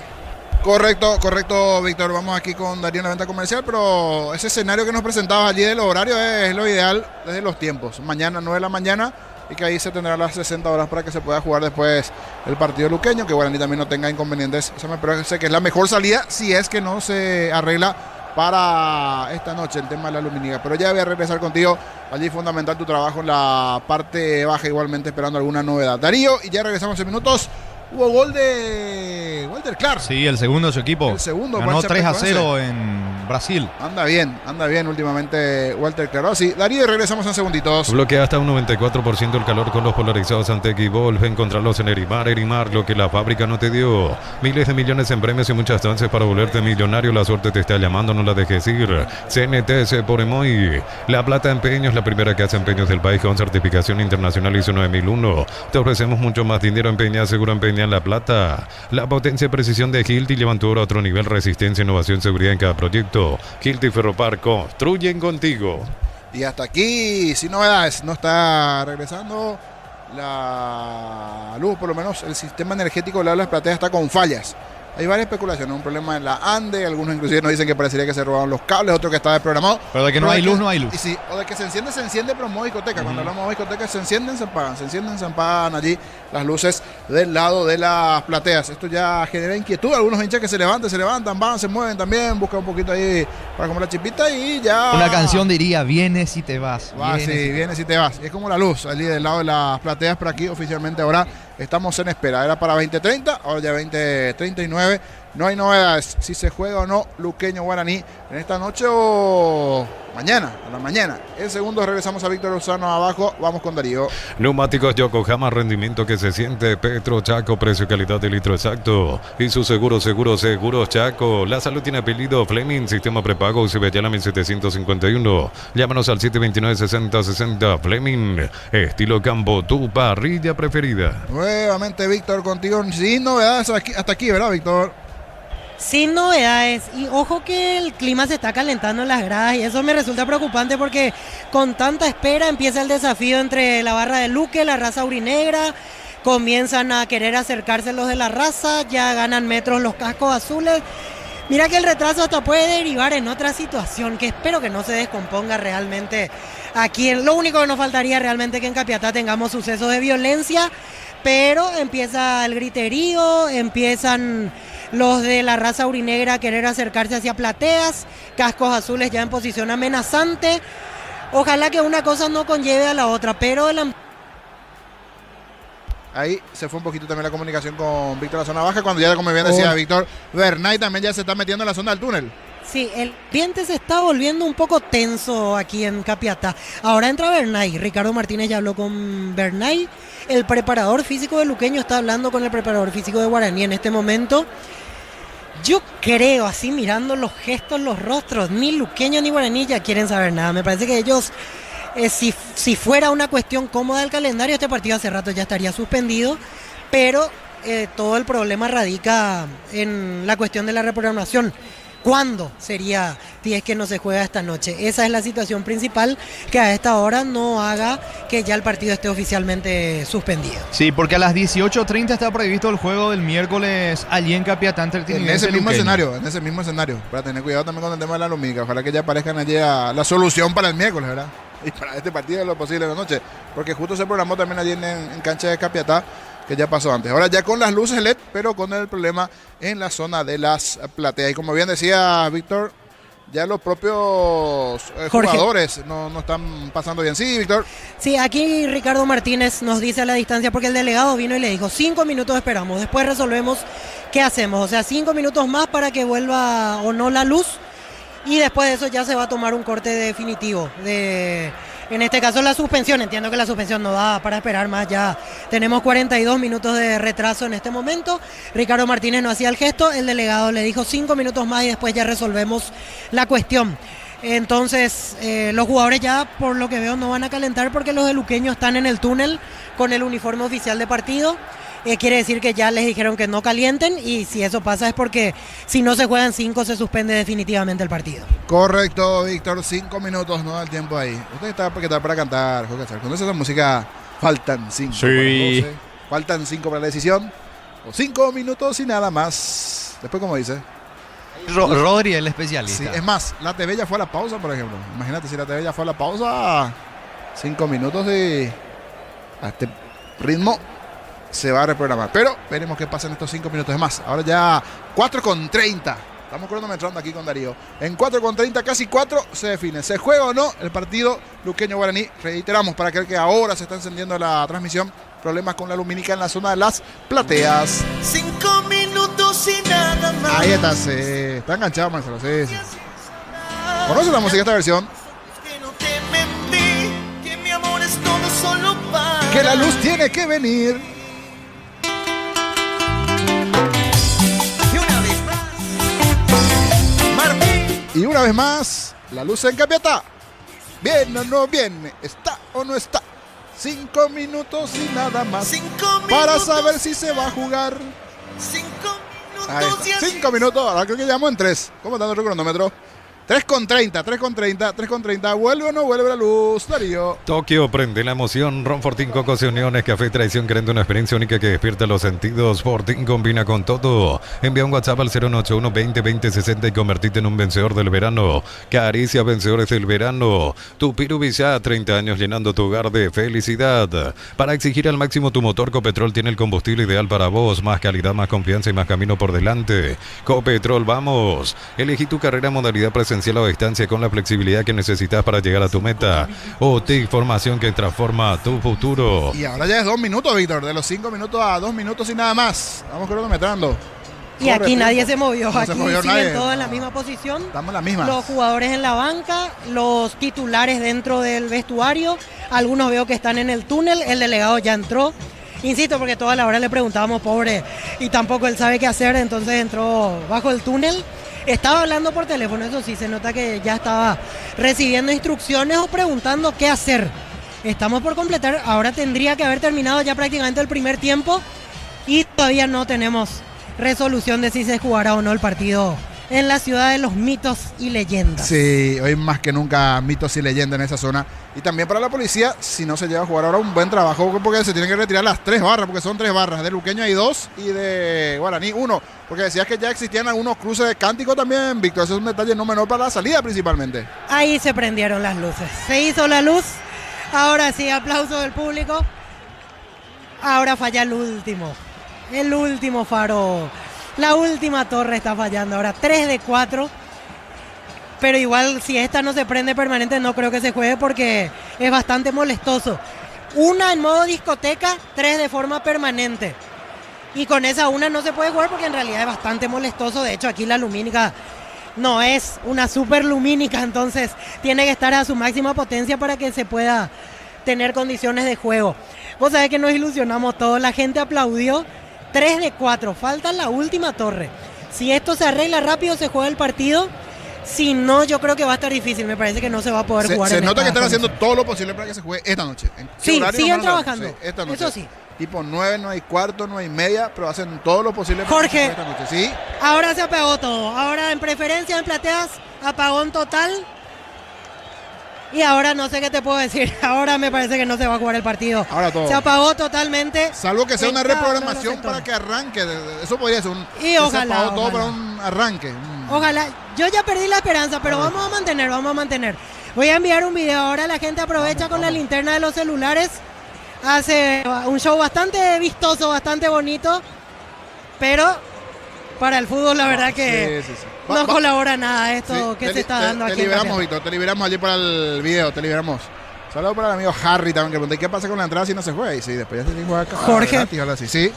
Correcto, Víctor. Vamos aquí con Darío en la venta comercial, pero ese escenario que nos presentabas allí de los horarios es lo ideal desde los tiempos. Mañana 9 de la mañana y que ahí se tendrá las 60 horas para que se pueda jugar después el partido luqueño, que Guaraní también no tenga inconvenientes. Eso me parece que es la mejor salida si es que no se arregla para esta noche el tema de la aluminiga. Pero ya voy a regresar contigo. Allí fundamental tu trabajo en la parte baja, igualmente esperando alguna novedad. Darío, y ya regresamos en minutos. Hubo gol de Walter Clark. Sí, el segundo de su equipo. El segundo. Ganó 3-0 en Brasil. Anda bien últimamente Walter Clark. Sí, Darío, y regresamos en segunditos. Bloquea hasta un 94% el calor con los polarizados Antec y Wolf. Encontrarlos en Erimar, lo que la fábrica no te dio. Miles de millones en premios y muchas chances para volverte millonario. La suerte te está llamando, no la dejes ir. CNTS por Emoy. La Plata Empeños, la primera que hace empeños del país con certificación internacional ISO 9001. Te ofrecemos mucho más dinero. Empeña, seguro empeña en La Plata. La potencia y precisión de Hilti levantó ahora a otro nivel. Resistencia, innovación, seguridad en cada proyecto. Hilti Ferropar construyen contigo. Y hasta aquí, sin novedades, no está regresando la luz, por lo menos el sistema energético de Las Plateas está con fallas. Hay varias especulaciones, un problema en la ANDE, algunos inclusive nos dicen que parecería que se robaron los cables, otro que está desprogramado. Pero de que no hay luz, no hay luz. Y sí, o de que se enciende, pero en modo discoteca. Cuando hablamos de discoteca, se encienden, se apagan allí las luces del lado de Las Plateas. Esto ya genera inquietud, algunos hinchas que se levantan, van, se mueven también, buscan un poquito ahí para comer la chipita y ya. Una canción diría, vienes y te vas. Vienes y te vas. Y es como la luz allí del lado de Las Plateas, pero aquí oficialmente ahora estamos en espera. Era para 20:30, ahora ya 20:39. No hay novedades. Si se juega o no Luqueño Guaraní en esta noche o mañana, a la mañana. En segundos regresamos a Víctor Lozano abajo. Vamos con Darío. Neumáticos Yokohama, rendimiento que se siente. Petro Chaco, precio y calidad de litro exacto. Y su seguros Chaco. La salud tiene apellido Fleming, sistema prepago Cibellana 1751. Llámanos al 729-6060. Fleming, estilo campo, tu parrilla preferida. Nuevamente Víctor contigo, sin novedades hasta aquí, ¿verdad, Víctor? Sin novedades, y ojo que el clima se está calentando en las gradas y eso me resulta preocupante porque con tanta espera empieza el desafío entre la barra de Luque, la raza aurinegra, comienzan a querer acercarse los de la raza, ya ganan metros los cascos azules. Mira que el retraso hasta puede derivar en otra situación que espero que no se descomponga realmente aquí. Lo único que nos faltaría realmente que en Capiatá tengamos sucesos de violencia, pero empieza el griterío, empiezan los de la raza aurinegra a querer acercarse hacia Plateas, cascos azules ya en posición amenazante. Ojalá que una cosa no conlleve a la otra, pero ahí se fue un poquito también la comunicación con Víctor en la zona baja, cuando ya, como bien decía Víctor, Bernay también ya se está metiendo en la zona del túnel. Sí, el ambiente se está volviendo un poco tenso aquí en Capiatá. Ahora entra Bernay, Ricardo Martínez ya habló con Bernay, el preparador físico de Luqueño está hablando con el preparador físico de Guaraní en este momento. Yo creo, así mirando los gestos, los rostros, ni Luqueño ni Guaraní ya quieren saber nada. Me parece que ellos, si fuera una cuestión cómoda del calendario, este partido hace rato ya estaría suspendido, pero todo el problema radica en la cuestión de la reprogramación. ¿Cuándo sería si es que no se juega esta noche? Esa es la situación principal que a esta hora no haga que ya el partido esté oficialmente suspendido. Sí, porque a las 18:30 está previsto el juego del miércoles allí en Capiatá. En ese mismo escenario, para tener cuidado también con el tema de la lumínica. Ojalá que ya aparezcan allí la solución para el miércoles, ¿verdad? Y para este partido lo posible de la noche, porque justo se programó también allí en cancha de Capiatá, que ya pasó antes. Ahora ya con las luces LED, pero con el problema en la zona de Las Plateas. Y como bien decía Víctor, ya los propios jugadores no están pasando bien. Sí, Víctor. Sí, aquí Ricardo Martínez nos dice a la distancia, porque el delegado vino y le dijo, 5 minutos esperamos, después resolvemos qué hacemos. O sea, 5 minutos más para que vuelva o no la luz, y después de eso ya se va a tomar un corte definitivo en este caso la suspensión. Entiendo que la suspensión no da para esperar más, ya tenemos 42 minutos de retraso en este momento. Ricardo Martínez no hacía el gesto, el delegado le dijo 5 minutos más y después ya resolvemos la cuestión. Entonces los jugadores ya, por lo que veo, no van a calentar porque los de Luqueño están en el túnel con el uniforme oficial de partido. Quiere decir que ya les dijeron que no calienten, y si eso pasa es porque si no se juegan 5 se suspende definitivamente el partido. Correcto, Víctor, 5 minutos, no da el tiempo ahí. Usted está para cantar, Jorge. Cuando esa música faltan 5 Sí. para las 12, faltan 5 para la decisión, o 5 minutos y nada más. Después, como dice. Rodri, el especialista. Sí, es más, la TV ya fue a la pausa, por ejemplo. Imagínate, si la TV ya fue a la pausa, 5 minutos y a este ritmo se va a reprogramar. Pero veremos qué pasa en estos 5 minutos. Es más, ahora ya 4:30. Estamos cronometrando aquí con Darío. En 4:30, casi 4, se define. ¿Se juega o no el partido Luqueño-Guaraní? Reiteramos, para aquel que ahora se está encendiendo la transmisión, problemas con la lumínica en la zona de las plateas. 5 minutos y nada más. Ahí está, está enganchado, Marcelo. Sí. ¿Conoce la música de esta versión? Que no te mentí, que mi amor es todo solo para. Que la luz tiene que venir. Y una vez más, la luz en Capiatá. ¿Bien o no viene? ¿Está o no está? 5 minutos y nada más. 5 minutos. Para saber si se va a jugar. 5 Ahí minutos. está. 5 minutos. Ahora creo que llevamos en 3. ¿Cómo está nuestro cronómetro? 3:30. ¿Vuelve o no vuelve la luz, Darío? Tokio prende la emoción. Ron Fortín, Cocos y Uniones, Café Traición, creando una experiencia única que despierta los sentidos. Fortín combina con todo. Envía un WhatsApp al 081 20 20 60 y convertite en un vencedor del verano. Caricia, vencedores del verano. Tupiru Visa, 30 años llenando tu hogar de felicidad. Para exigir al máximo tu motor, Copetrol tiene el combustible ideal para vos. Más calidad, más confianza y más camino por delante. Copetrol, vamos. Elegí tu carrera, modalidad presencial o a distancia, con la flexibilidad que necesitas para llegar a tu meta. OTIC, formación que transforma tu futuro. Y ahora ya es 2 minutos, Víctor. De los 5 minutos a 2 minutos y nada más. Vamos cronometrando. Y aquí nadie se movió, No aquí se movió siguen nadie. todos en la misma posición. Estamos en la misma. Los jugadores en la banca, los titulares dentro del vestuario, algunos veo que están en el túnel, el delegado ya entró. Insisto, porque toda la hora le preguntábamos, pobre, y tampoco él sabe qué hacer, entonces entró bajo el túnel. Estaba hablando por teléfono, eso sí, se nota que ya estaba recibiendo instrucciones o preguntando qué hacer. Estamos por completar, ahora tendría que haber terminado ya prácticamente el primer tiempo y todavía no tenemos resolución de si se jugará o no el partido en la ciudad de los mitos y leyendas. Sí, hoy más que nunca mitos y leyendas en esa zona. Y también para la policía, si no se llega a jugar ahora, un buen trabajo, porque se tienen que retirar las 3 barras, porque son 3 barras. De Luqueño hay 2 y de Guaraní 1. Porque decías que ya existían algunos cruces de cántico también, Víctor. Ese es un detalle no menor para la salida principalmente. Ahí se prendieron las luces. Se hizo la luz. Ahora sí, aplauso del público. Ahora falla el último faro. La última torre está fallando. Ahora 3 de 4. Pero igual si esta no se prende permanente no creo que se juegue porque es bastante molestoso. Una en modo discoteca, 3 de forma permanente. Y con esa una no se puede jugar porque en realidad es bastante molestoso. De hecho aquí la lumínica no es una super lumínica, entonces tiene que estar a su máxima potencia para que se pueda tener condiciones de juego. Vos sabés que nos ilusionamos todos, la gente aplaudió. 3 de 4, falta la última torre. Si esto se arregla rápido se juega el partido. Si no, yo creo que va a estar difícil. Me parece que no se va a poder jugar. Se nota que están haciendo todo lo posible para que se juegue esta noche. Sí, siguen trabajando. Sí, esta noche. Eso sí. Tipo 9, no hay cuarto, no hay media, pero hacen todo lo posible para que se Jorge, juegue esta noche. Sí. Ahora se apagó todo. Ahora en preferencia, en plateas, apagón total. Y ahora no sé qué te puedo decir. Ahora me parece que no se va a jugar el partido. Ahora todo. Se apagó totalmente. Salvo que sea una en cada uno de los reprogramación sectores. para que arranque. Eso podría ser un. Y que ojalá, se apagó todo ojalá. para un arranque. Ojalá. Yo ya perdí la esperanza, pero vamos a mantener. Voy a enviar un video. Ahora la gente aprovecha con la linterna de los celulares. Hace un show bastante vistoso, bastante bonito. Pero para el fútbol la verdad que Sí. no colabora nada esto Sí, que se está dando aquí. Te en liberamos, Capital. Víctor, te liberamos allí para el video, te liberamos. Saludos para el amigo Harry también, que pregunté qué pasa con la entrada si no se juega. Y sí, después ya se tiene que jugar acá. Jorge. Gratis, ahora sí. Sí.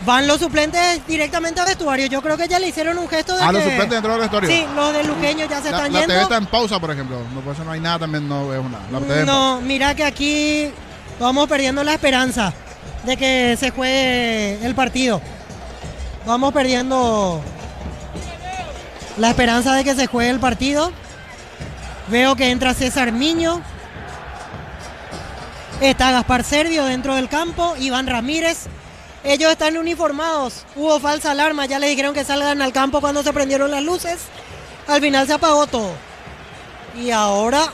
Van los suplentes directamente al vestuario. Yo creo que ya le hicieron un gesto de Ah, que... los suplentes dentro del vestuario. Sí, los de Luqueño ya se están La yendo. TV está en pausa, por ejemplo. No, por eso no hay nada, también no veo nada. La TV en pausa. No, mira que aquí vamos perdiendo la esperanza de que se juegue el partido. Vamos perdiendo la esperanza de que se juegue el partido. Veo que entra César Miño. Está Gaspar Servio dentro del campo. Iván Ramírez. Ellos están uniformados. Hubo falsa alarma. Ya les dijeron que salgan al campo cuando se prendieron las luces. Al final se apagó todo. Y ahora...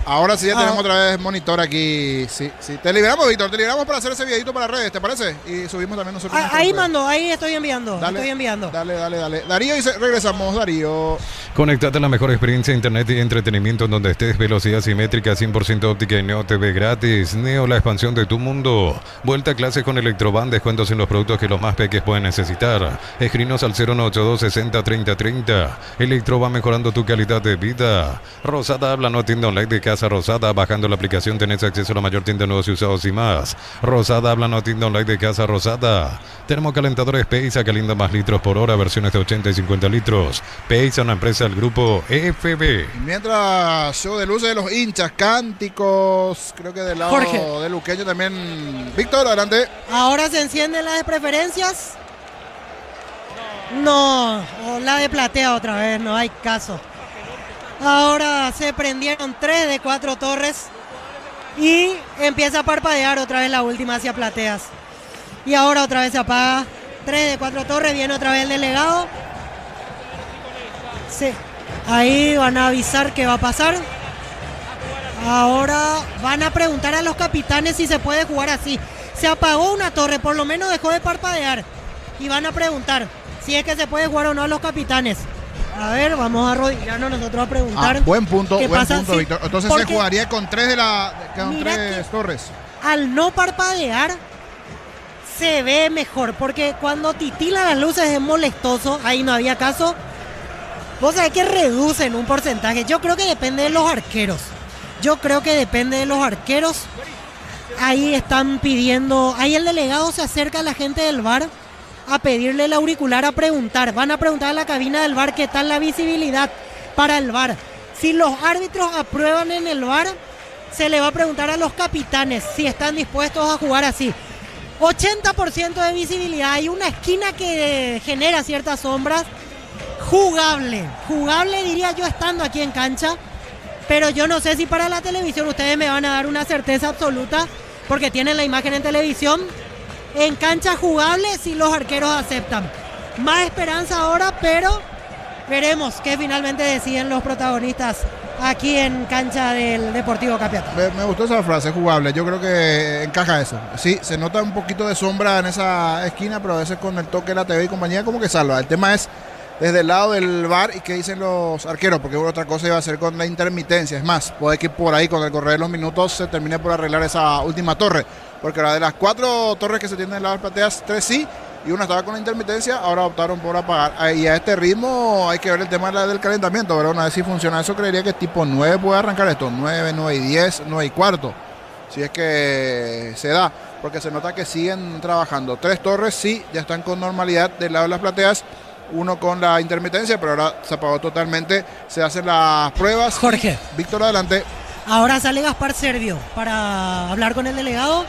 Ahora sí ya tenemos otra vez monitor aquí. Sí. Te liberamos, Víctor. Te liberamos para hacer ese videito para redes, ¿te parece? Y subimos también nosotros. Ahí mando, ahí estoy enviando. Dale, estoy enviando. Dale. Darío, y regresamos, Darío. Conectate a la mejor experiencia de internet y entretenimiento en donde estés. Velocidad simétrica, 100% óptica y Neo TV gratis. Neo, la expansión de tu mundo. Vuelta a clase con Electroban. Descuentos en los productos que los más peques pueden necesitar. Escrinos al 0982 60 30 30. Electroban, mejorando tu calidad de vida. Rosada habla, no tienda online de Casa Rosada. Bajando la aplicación tenés acceso a la mayor tienda de nuevos y usados y más. Rosada habla, no tienda online de Casa Rosada. Termocalentadores Peiza, calienta más litros por hora. Versiones de 80 y 50 litros. Peiza, una empresa del grupo FB. Mientras show de luces de los hinchas, cánticos, creo que del lado Jorge. de Luqueño también. Víctor, adelante. Ahora se encienden las de preferencias. No, o la de platea otra vez, no hay caso. Ahora se prendieron 3 de 4 torres y empieza a parpadear otra vez la última hacia plateas. Y ahora otra vez se apaga. 3 de 4 torres, viene otra vez el delegado. Sí, ahí van a avisar qué va a pasar. Ahora van a preguntar a los capitanes si se puede jugar así. Se apagó una torre, por lo menos dejó de parpadear. Y van a preguntar si es que se puede jugar o no a los capitanes. A ver, vamos a arrodillarnos nosotros a preguntar. Buen punto, ¿qué buen pasa? punto, Sí, Víctor. Entonces porque se jugaría con 3 con Mira 3 torres. al no parpadear se ve mejor, porque cuando titilan las luces es molestoso, ahí no había caso. Vos sabés que reducen un porcentaje. Yo creo que depende de los arqueros. Ahí están pidiendo, ahí el delegado se acerca a la gente del VAR a pedirle el auricular, a preguntar. Van a preguntar a la cabina del VAR qué tal la visibilidad para el VAR. Si los árbitros aprueban en el VAR, se le va a preguntar a los capitanes si están dispuestos a jugar así. 80% de visibilidad. Hay una esquina que genera ciertas sombras. Jugable diría yo estando aquí en cancha. Pero yo no sé si para la televisión ustedes me van a dar una certeza absoluta, porque tienen la imagen en televisión. En cancha jugable si los arqueros aceptan. Más esperanza ahora, pero veremos qué finalmente deciden los protagonistas aquí en cancha del Deportivo Capiatá. Me gustó esa frase, jugable. Yo creo que encaja eso. Sí, se nota un poquito de sombra en esa esquina, pero a veces con el toque de la TV y compañía como que salva. El tema es desde el lado del VAR y qué dicen los arqueros, porque otra cosa iba a ser con la intermitencia. Es más, puede que por ahí con el correr de los minutos se termine por arreglar esa última torre, porque ahora de las 4 torres que se tienen en las plateas, 3 sí y una estaba con la intermitencia. Ahora optaron por apagar, y a este ritmo hay que ver el tema del calentamiento, ¿verdad? Una vez si funciona eso, creería que tipo 9 puede arrancar esto, 9 y 10, 9 y cuarto, si es que se da, porque se nota que siguen trabajando. 3 torres sí, ya están con normalidad del lado de las plateas, 1 con la intermitencia, pero ahora se apagó totalmente. Se hacen las pruebas. Jorge. Víctor, adelante. Ahora sale Gaspar Servio para hablar con el delegado.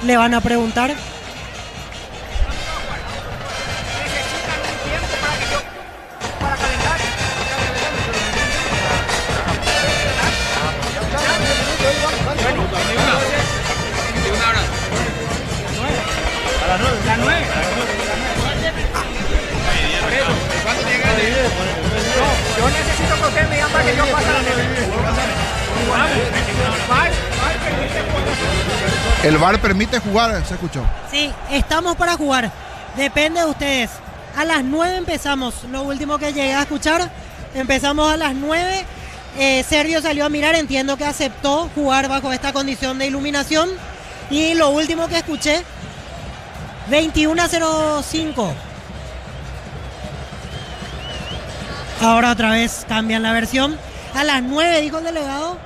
Le van a preguntar. Yo necesito que usted me diga para que yo pase la El VAR permite jugar, se escuchó. Sí, estamos para jugar. Depende de ustedes. A las 9 empezamos. Lo último que llegué a escuchar, empezamos a las 9. Servio salió a mirar, entiendo que aceptó jugar bajo esta condición de iluminación. Y lo último que escuché, 21-05. Ahora otra vez cambian la versión. A las 9 dijo el delegado.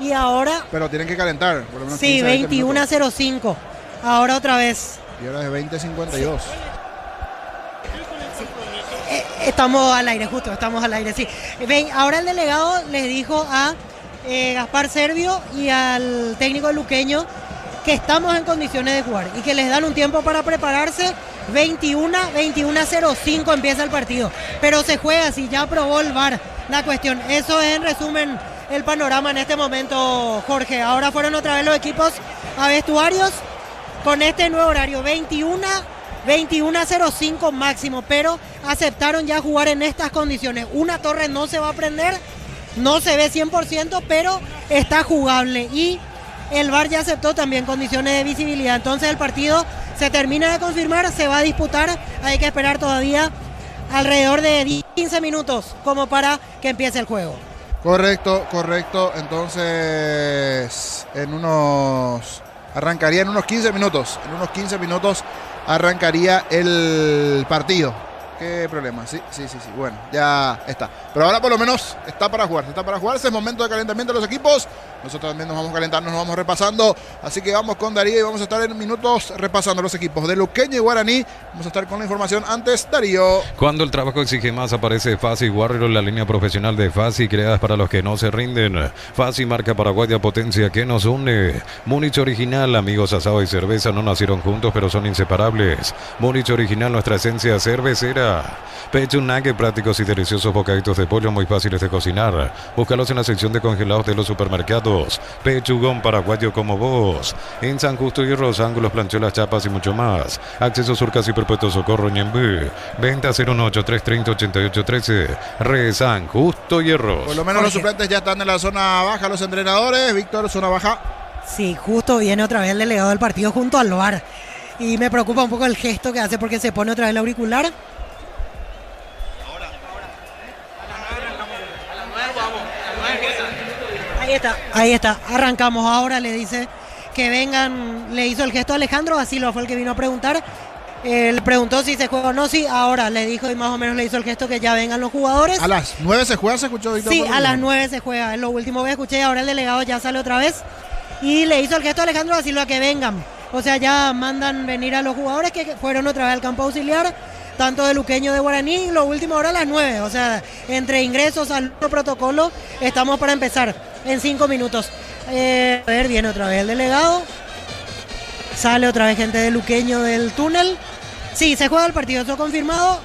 Y ahora... Pero tienen que calentar. Por lo menos sí, 21-05. Ahora otra vez. Y ahora es 20-52. Estamos al aire, justo, estamos al aire, sí. Ven, ahora el delegado le dijo a Gaspar Servio y al técnico luqueño que estamos en condiciones de jugar y que les dan un tiempo para prepararse. 21-05 empieza el partido, pero se juega si ya aprobó el VAR la cuestión. Eso es en resumen el panorama en este momento, Jorge. Ahora fueron otra vez los equipos a vestuarios con este nuevo horario, 21-05 máximo, pero aceptaron ya jugar en estas condiciones. Una torre no se va a prender, no se ve 100%, pero está jugable y el VAR ya aceptó también condiciones de visibilidad. Entonces el partido se termina de confirmar, se va a disputar, hay que esperar todavía alrededor de 15 minutos como para que empiece el juego. Correcto. Entonces arrancaría en unos 15 minutos. En unos 15 minutos arrancaría el partido. Qué problema, sí. Bueno, ya está. Pero ahora por lo menos está para jugar. Es momento de calentamiento de los equipos. Nosotros también nos vamos calentando, nos vamos repasando. Así que vamos con Darío y vamos a estar en minutos repasando los equipos de Luqueño y Guaraní. Vamos a estar con la información antes, Darío. Cuando el trabajo exige más, aparece Fasi Warrior, la línea profesional de Fasi, creadas para los que no se rinden. Fasi, marca paraguaya, potencia que nos une. Múnich original, amigos, asado y cerveza no nacieron juntos, pero son inseparables. Múnich original, nuestra esencia cervecera. Pecho nugget, prácticos y deliciosos bocaditos de pollo muy fáciles de cocinar. Búscalos en la sección de congelados de los supermercados. Pechugón paraguayo como vos. En San Justo y Hierros, ángulos, planchuelas, chapas y mucho más. Acceso Surcas y Perpetuo Socorro Ñembú. Venta 018-330-8813. San Justo y Hierros. Por lo menos los suplentes ya están en la zona baja, los entrenadores. Víctor, zona baja. Sí, justo viene otra vez el delegado del partido junto al VAR. Y me preocupa un poco el gesto que hace porque se pone otra vez el auricular. Ahí está, arrancamos. Ahora le dice que vengan, le hizo el gesto a Alejandro Basilio, fue el que vino a preguntar. Él preguntó si se juega o no, sí, ahora le dijo y más o menos le hizo el gesto que ya vengan los jugadores. ¿A las 9 se juega? ¿Se escuchó, Víctor? Sí, a las 9 se juega, es lo último que escuché. Ahora el delegado ya sale otra vez y le hizo el gesto a Alejandro Basilio a que vengan. O sea, ya mandan venir a los jugadores que fueron otra vez al campo auxiliar, tanto de Luqueño de Guaraní, lo último ahora a las 9. O sea, entre ingresos al protocolo estamos para empezar en 5 minutos. A ver, viene otra vez el delegado. Sale otra vez gente de Luqueño del túnel. Sí, se juega el partido, eso confirmado.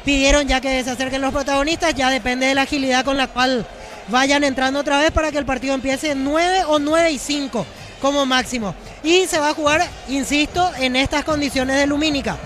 Pidieron ya que se acerquen los protagonistas, ya depende de la agilidad con la cual vayan entrando otra vez para que el partido empiece en 9 o 9:05 como máximo. Y se va a jugar, insisto, en estas condiciones de lumínica,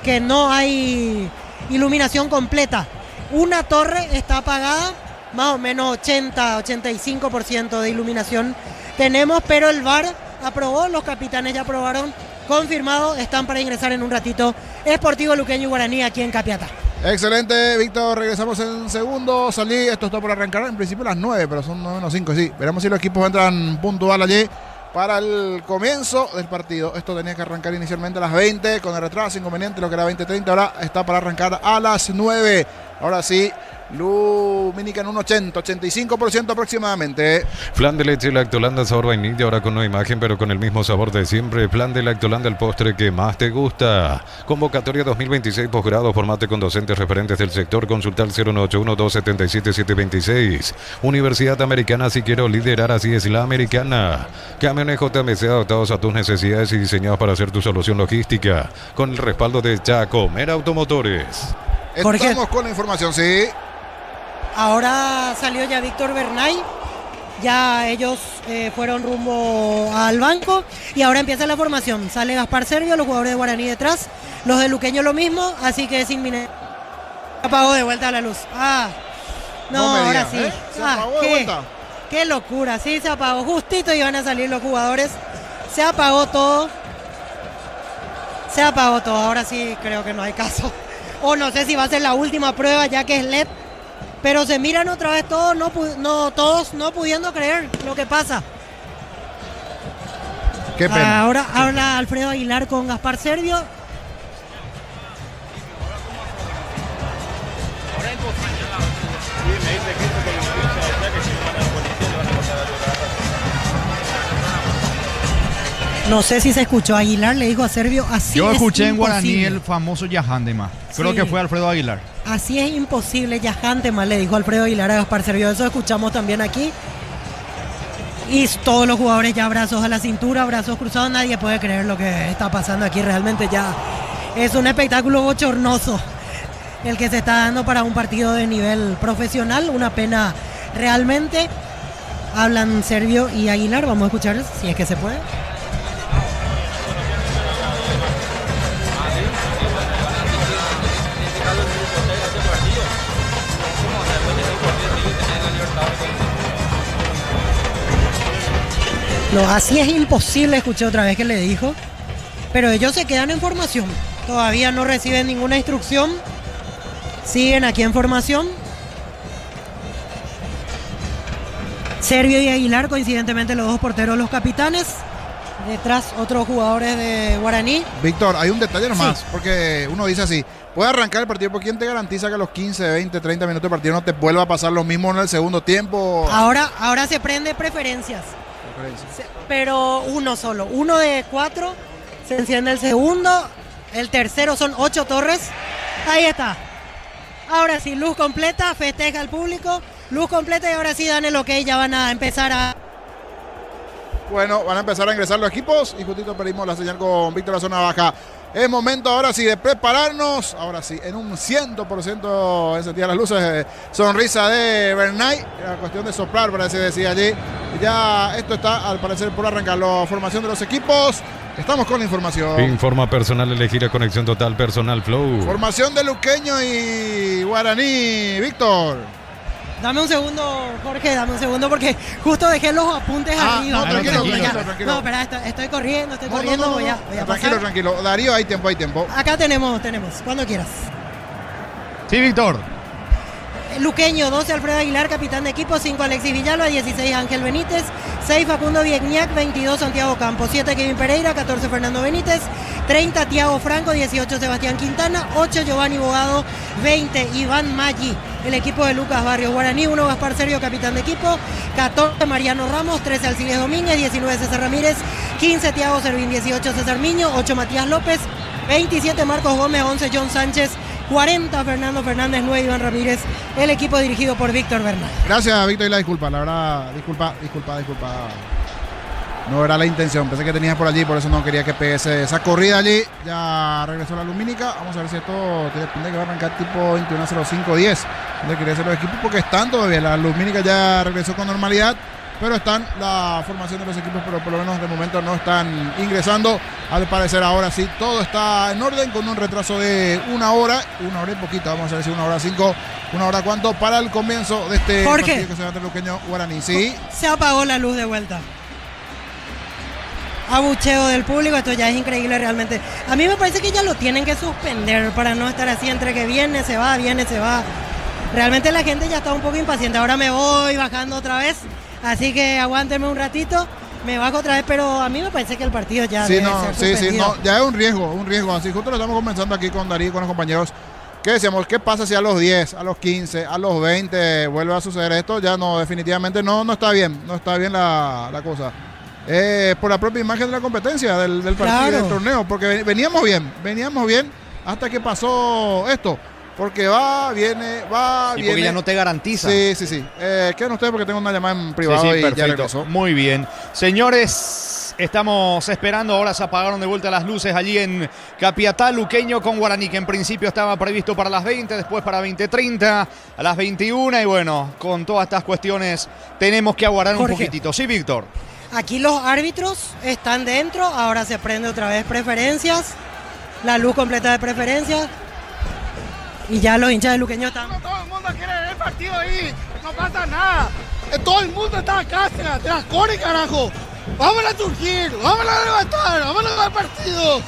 que no hay iluminación completa. Una torre está apagada, más o menos 80-85% de iluminación tenemos, pero el VAR aprobó, los capitanes ya aprobaron, confirmado, están para ingresar en un ratito. Sportivo Luqueño y Guaraní aquí en Capiatá. Excelente, Víctor, regresamos en segundo. Salí, esto está por arrancar en principio a las 9, pero son 9:05, sí. Veremos si los equipos entran puntual allí para el comienzo del partido. Esto tenía que arrancar inicialmente a las 20, con el retraso inconveniente, lo que era 20:30, ahora está para arrancar a las 9. Ahora sí, lumínica en un 85% aproximadamente. Flan de leche Lactolanda sabor vainilla, ahora con nueva imagen pero con el mismo sabor de siempre. Flan de Lactolanda, el postre que más te gusta. Convocatoria 2026 posgrado, formate con docentes referentes del sector. Consulta al 0981-277-726. Universidad Americana, si quiero liderar, así es la americana. Camiones JMC adaptados a tus necesidades y diseñados para hacer tu solución logística. Con el respaldo de Chacomer Automotores. Estamos con la información, sí. Ahora salió ya Víctor Bernay, ya ellos fueron rumbo al banco y ahora empieza la formación. Sale Gaspar Servio, los jugadores de Guaraní detrás, los de Luqueño lo mismo, así que es inminente. Apagó de vuelta la luz. No ahora sí. ¿Se apagó de vuelta? Qué locura, sí, se apagó. Justito iban a salir los jugadores. Se apagó todo. Ahora sí creo que no hay caso. O no sé si va a ser la última prueba ya que es LED. Pero se miran otra vez todos, todos no pudiendo creer lo que pasa. Qué pena. Ahora habla Alfredo Aguilar con Gaspar Servio. No sé si se escuchó. Aguilar le dijo a Servio, así Yo es escuché en guaraní imposible. el famoso Yahandema. Creo Sí. que fue Alfredo Aguilar. Así es imposible, Yajante más le dijo Alfredo Aguilar a Gaspar Servio. Eso escuchamos también aquí. Y todos los jugadores ya brazos a la cintura, brazos cruzados. Nadie puede creer lo que está pasando aquí. Realmente ya es un espectáculo bochornoso el que se está dando para un partido de nivel profesional. Una pena realmente. Hablan Servio y Aguilar. Vamos a escuchar si es que se puede. No, así es imposible, escuché otra vez que le dijo. Pero ellos se quedan en formación. Todavía no reciben ninguna instrucción. Siguen aquí en formación. Servio y Aguilar, coincidentemente los dos porteros, los capitanes. Detrás otros jugadores de Guaraní. Víctor, hay un detalle nomás, Sí. porque uno dice así, puede arrancar el partido, pero ¿quién te garantiza que a los 15, 20, 30 minutos de partido no te vuelva a pasar lo mismo en el segundo tiempo? Ahora se prende preferencias. Pero uno solo. Uno de 4. Se enciende el segundo. El tercero son 8 torres. Ahí está. Ahora sí, luz completa. Festeja el público. Luz completa y ahora sí dan el ok. Ya van a empezar a... Bueno, van a empezar a ingresar los equipos y justito pedimos la señal con Víctor la zona baja. Es momento ahora sí de prepararnos. Ahora sí, en un 100% encendidas las luces. Sonrisa de Bernay. Era cuestión de soplar, parece decir allí. Ya esto está al parecer por arrancar. La formación de los equipos. Estamos con la información. Informa personal, elegir a conexión total, personal flow. Formación de Luqueño y Guaraní. Víctor. Dame un segundo, Jorge, dame un segundo porque justo dejé los apuntes arriba. no, tranquilo, Porque ya- tranquilo. No, espera, estoy corriendo, No, voy a tranquilo, pasar. tranquilo. Darío, hay tiempo, hay tiempo. Acá tenemos, cuando quieras. Sí, Víctor. Luqueño, 12 Alfredo Aguilar, capitán de equipo, 5 Alexis Villalba, 16 Ángel Benítez, 6 Facundo Viegnac, 22 Santiago Campos, 7 Kevin Pereira, 14 Fernando Benítez, 30 Tiago Franco, 18 Sebastián Quintana, 8 Giovanni Bogado, 20 Iván Maggi, el equipo de Lucas Barrios Guaraní, 1 Gaspar Servio, capitán de equipo, 14 Mariano Ramos, 13 Alcides Domínguez, 19 César Ramírez, 15 Tiago Servín, 18 César Miño, 8 Matías López, 27 Marcos Gómez, 11 John Sánchez, 40 Fernando Fernández, 9 Iván Ramírez, el equipo dirigido por Víctor Bernal. Gracias, Víctor, y la disculpa, la verdad, disculpa. No era la intención, pensé que tenías por allí, por eso no quería que pegue esa corrida allí. Ya regresó la lumínica, vamos a ver si esto tiene que va a arrancar tipo 21:05:10. Donde quería hacer los equipos porque están todavía, la lumínica ya regresó con normalidad, pero están la formación de los equipos, pero por lo menos de momento no están ingresando. Al parecer ahora sí, todo está en orden con un retraso de una hora y poquito, vamos a ver si 1:05, 1 hora cuánto para el comienzo de este Jorge. partido que se va a hacer Luqueño Guaraní. Sí. Se apagó la luz de vuelta. Abucheo del público, esto ya es increíble realmente. A mí me parece que ya lo tienen que suspender para no estar así entre que viene, se va. Realmente la gente ya está un poco impaciente. Ahora me voy bajando otra vez, así que aguántenme un ratito. Me bajo otra vez, pero a mí me parece que el partido ya Sí, debe no, ser sí, suspendido. no, ya es un riesgo. Así justo lo estamos conversando aquí con Darío y con los compañeros. ¿Qué decíamos? ¿Qué pasa si a los 10, a los 15, a los 20 vuelve a suceder esto? Ya no, definitivamente no está bien, la cosa. Por la propia imagen de la competencia, del partido, Claro. del torneo, porque veníamos bien hasta que pasó esto. Porque viene. Y porque ya no te garantiza. Sí. Quedan ustedes porque tengo una llamada en privado Sí, y ya perfecto. regresó. Muy bien. Señores, estamos esperando. Ahora se apagaron de vuelta las luces allí en Capiatá, Luqueño con Guaraní, que en principio estaba previsto para las 20, después para 20:30, a las 21. Y bueno, con todas estas cuestiones tenemos que aguardar Jorge. un poquitito. Sí, Víctor. Aquí los árbitros están dentro, ahora se prende otra vez preferencias, la luz completa de preferencias. Y ya los hinchas de Luqueño están... Todo el mundo quiere ver el partido ahí, no pasa nada. Todo el mundo está acá, te las corre, carajo. Vamos a surgir, vamos a levantar, vamos a ganar el partido.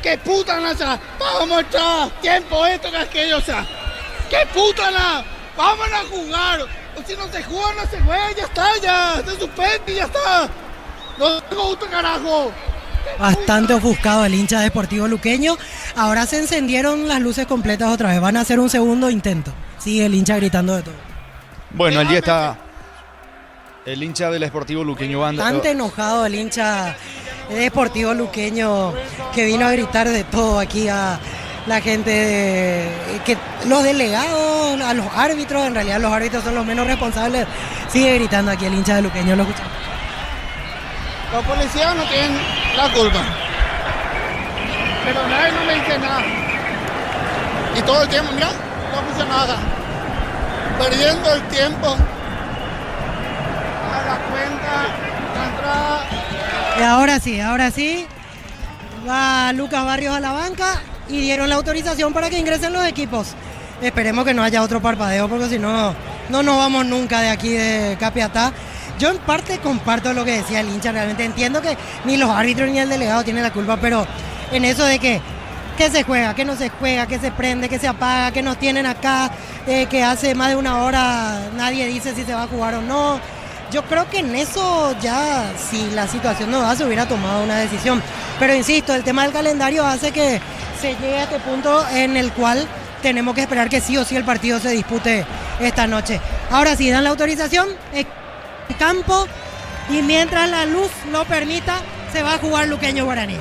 ¡Qué puta nada! ¡Vamos atrás! ¡Tiempo esto que aquello! O sea, ¡qué puta nada! ¡Vamos a jugar! O si no se juega, no se juega, ya está, ya. Se suspende y ya está. No tengo gusto, carajo. Bastante ofuscado el hincha deportivo luqueño. Ahora se encendieron las luces completas otra vez. Van a hacer un segundo intento. Sigue el hincha gritando de todo. Bueno, allí está el hincha del Sportivo Luqueño. Bastante enojado el hincha deportivo luqueño, que vino a gritar de todo aquí a la gente, que los delegados, a los árbitros. En realidad los árbitros son los menos responsables. Sigue gritando aquí el hincha de luqueño. Lo escuchamos. Los policías no tienen la culpa. Pero nadie no me dice nada. Y todo el tiempo, mira, no puse nada. Perdiendo el tiempo. A la cuenta, la entrada. Y ahora sí. Va Lucas Barrios a la banca y dieron la autorización para que ingresen los equipos. Esperemos que no haya otro parpadeo, porque si no, no nos vamos nunca de aquí de Capiatá. Yo en parte comparto lo que decía el hincha, realmente entiendo que ni los árbitros ni el delegado tienen la culpa, pero en eso de que se juega, que no se juega, que se prende, que se apaga, que nos tienen acá, que hace más de una hora nadie dice si se va a jugar o no. Yo creo que en eso ya, si la situación no da, se hubiera tomado una decisión. Pero insisto, el tema del calendario hace que se llegue a este punto en el cual tenemos que esperar que sí o sí el partido se dispute esta noche. Ahora sí, dan la autorización, campo, y mientras la luz lo permita, se va a jugar Luqueño Guaraní.